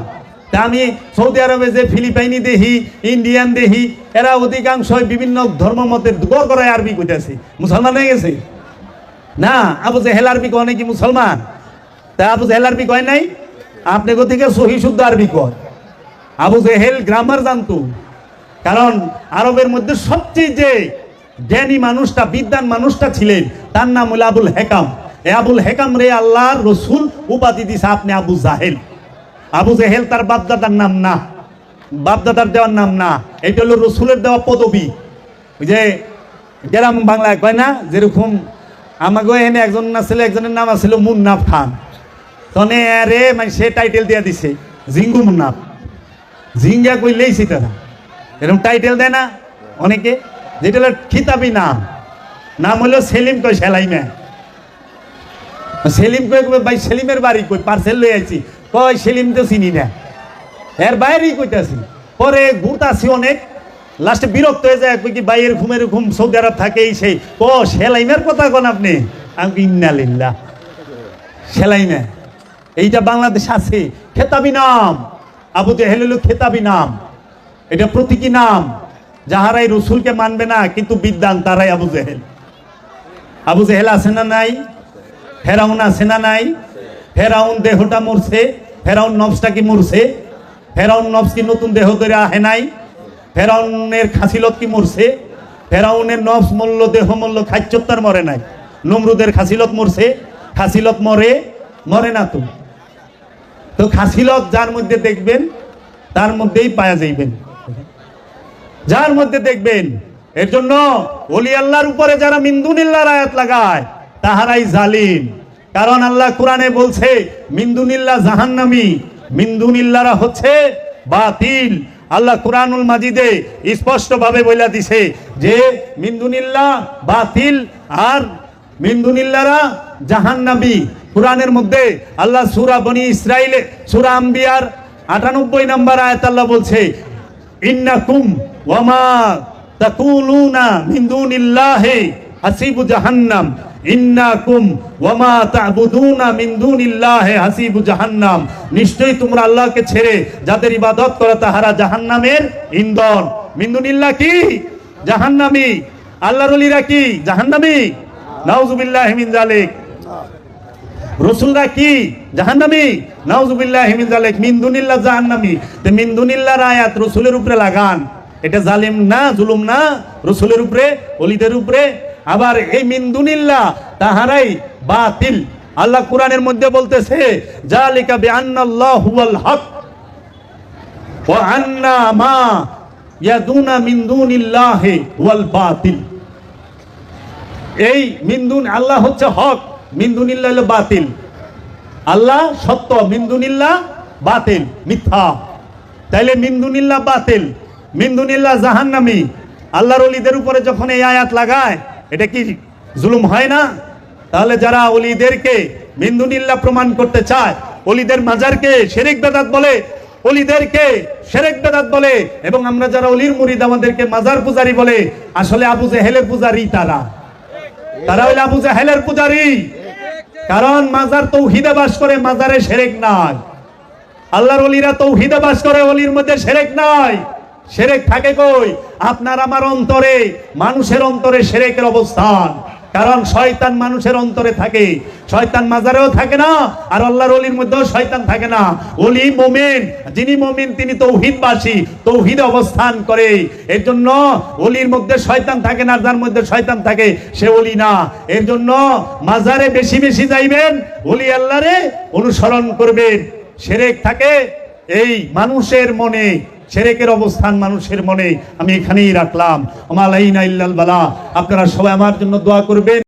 তা আমি সৌদি আরবে যে ফিলিপাইনি দেখি, ইন্ডিয়ান দেখি, এরা অধিকাংশ বিভিন্ন ধর্মমতের গড় গড়ায় আরবি কইতেছে, মুসলমান হয়ে গেছে না। আবু জেহেল আরবি কয় নাকি মুসলমান? তা আবু জেহেল আরবি কয় নাই, আপনি থেকে সহি শুদ্ধ আরবি কয়। আবু জেহেল গ্রামার জানতো, কারণ আরবের মধ্যে সবচেয়ে যে জ্ঞানী মানুষটা, বিদ্বান মানুষটা ছিলেন, তার নাম হলো আবুল হেকাম। এ আবুল হেকাম রে আল্লাহর রাসূল উপাধি দিছে আপনি আবু জাহেল। আবু জেহেল তার বাপদাদার নাম না, বাপদাদার দেওয়ার নাম না, এটা হলো রাসূলের দেওয়া পদবী। ওই যে গ্রাম বাংলায় কয় না, যেরকম আমাকে এনে একজন না ছিল, একজনের নাম আছিল মুন্নাফ খান, তনে আরে মানে সে টাইটেল দিয়ে দিছে জিঙ্গু মুন্নাফ। জিঙ্গা কইলেই তারা এরকম টাইটেল দেয় না অনেকে, যেটা হলো খিতাবি নাম। নাম হলো সেলিম, কয় সেলাইমে। সেলিম কই ভাই সেলিমের বাড়ি কই, পার্সেল লই আইছি, কয় সেলিম তো চিনি না, এর বাইরেই কইতাছি। পরে ঘুরতাছি অনেক, লাস্টে বিরক্ত হয়ে যায়, কই কি বাইয়ের ঘুমের ঘুম সৌদি আরব থাকে এই সেই। ও সেলাইমের কথা কোন আপনি? আমি ইন্নালিল্লাহ, সেলাইমে এইটা বাংলাদেশ আছে, খেতাবি নাম। আবু জেহেল হলো খেতাবি নাম, এটা প্রতীকী নাম। যাহারাই রসুলকে মানবে না কিন্তু বিদ্বান, তারাই আবু জেহেল। আবু জেহেল আছে না নাই? ফেরাউন আছে না নাই? ফেরাউন দেহটা মরছে, ফেরাউন নফসটা কি মরছে? ফেরাউন নফস কি নতুন দেহ ধরে আহে নাই? ফেরাউনের খাসিলত কি মরছে? ফেরাউনের নফস মূল্য, দেহ মূল্য, খাচ্চত্তার মরে নাই। নমরুদের খাসিলত মরছে? খাসিলত মরে? মরে না তো। তো খাসিলত যার মধ্যে দেখবেন তার মধ্যেই পাওয়া যাইবেন, যার মধ্যে দেখবেন। এর জন্য ওলি আল্লাহর উপরে যারা মিন্দুনিল্লাহর আয়াত লাগায় তাহারাই জালিম। কারণ আল্লাহ কোরআনে বলছে মিন্দুনিল্লাহ জাহান্নামী, মিন্দুনিল্লাহরা হচ্ছে বাতিল। আল্লাহ কুরআনুল মাজিদে স্পষ্ট ভাবে বলে দিছে যে মিন্দুনিল্লাহ বাতিল আর মিন্দুনিল্লাহরা জাহান্নামী। কুরআনের মধ্যে আল্লাহ সূরা বনি ইসরাইলে, সূরা আম্বিয়ার 98 নম্বর আয়াত আল্লাহ বলছে ইন্নাকুম ওয়ামা তাকুলুনা মিন দুনিল্লাহি হাসিবু জাহান্নাম, ইন্নাকুম ওয়ামা তা'বুদুনা মিন দুনিল্লাহি হাসিবু জাহান্নাম। নিশ্চয়ই তোমরা আল্লাহকে ছেড়ে যাদের ইবাদত করো তাহারা জাহান্নামের ইন্ধন। মিন দুনিল্লাহ কি? জাহান্নামী। আল্লাহর ওলিরা কি? জাহান্নামী। নাউযুবিল্লাহি মিন যালিক। রাসূলরা কি? জাহান্নামী। নাউযুবিল্লাহি মিন যালিক। মিন দুনিল্লাহ জাহান্নামী। তে মিন দুনিল্লাহর আয়াত রাসূলের উপরে লাগান, এটা জালিম না, জুলুম না? রাসূলের উপরে, ওলিদের উপরে। আবার এই মিন দুনিল্লাহ তাহারাই বাতিল। আল্লাহ কোরআনের মধ্যে বলতেছে জালিকা বিআন্নাল্লাহু হুয়াল হক ওয়া আন্না মা ইয়াদুনা মিন দুনিল্লাহি হুয়াল বাতিল। এই মিন্দুন আল্লাহ হচ্ছে হক, মিন্দুনিল্লাহ হলো বাতিল। আল্লাহ সত্য, মিন্দুনিল্লাহ বাতিল, মিথ্যা। তাইলে মিন্দুনিল্লাহ বাতিল, মিন্দুনিল্লাহ জাহান্নামী। আল্লাহর ওলিদের উপরে যখন এই আয়াত লাগায়, এটা কি জুলুম হয় না? তাহলে যারা ওলিদেরকে মিন্দুনিল্লাহ প্রমাণ করতে চায়, ওলিদের মাজারকে শিরক বেদাত বলে, ওলিদেরকে শিরক বেদাত বলে, এবং আমরা যারা ওলির মুরিদ আমাদেরকে মাজার পূজারি বলে, আসলে আবু জেহেলের পূজারি তারা হইল আবু জেহেলের পূজারি। কারণ মাজার তৌহিদে বাস করে, মাজারে শিরক নাই। আল্লাহর ওলিরা তৌহিদে বাস করে, ওলির মধ্যে শিরক নাই। শিরক থাকে কই? আপনার আমার অন্তরে, মানুষের অন্তরে শিরকের অবস্থান। কারণ শয়তান মানুষের অন্তরে থাকে, শয়তান মাজারেও থাকে না, আর আল্লাহর ওলির মধ্যেও শয়তান থাকে না। ওলি মুমিন, যিনি মুমিন তিনি তৌহিদবাসী, তৌহিদে অবস্থান করে। এর জন্য ওলির মধ্যে শয়তান থাকে না, যার মধ্যে শয়তান থাকে সে ওলি না। এর জন্য মাজারে বেশি বেশি যাইবেন, ওলি আল্লাহরে অনুসরণ করবেন। শিরক থাকে এই মানুষের মনে, শিরকের অবস্থান মানুষের মনে। আমি এখানেই রাখলাম। আমা আলাইনা ইল্লাল বালা। আপনারা সবাই আমার জন্য দোয়া করবেন।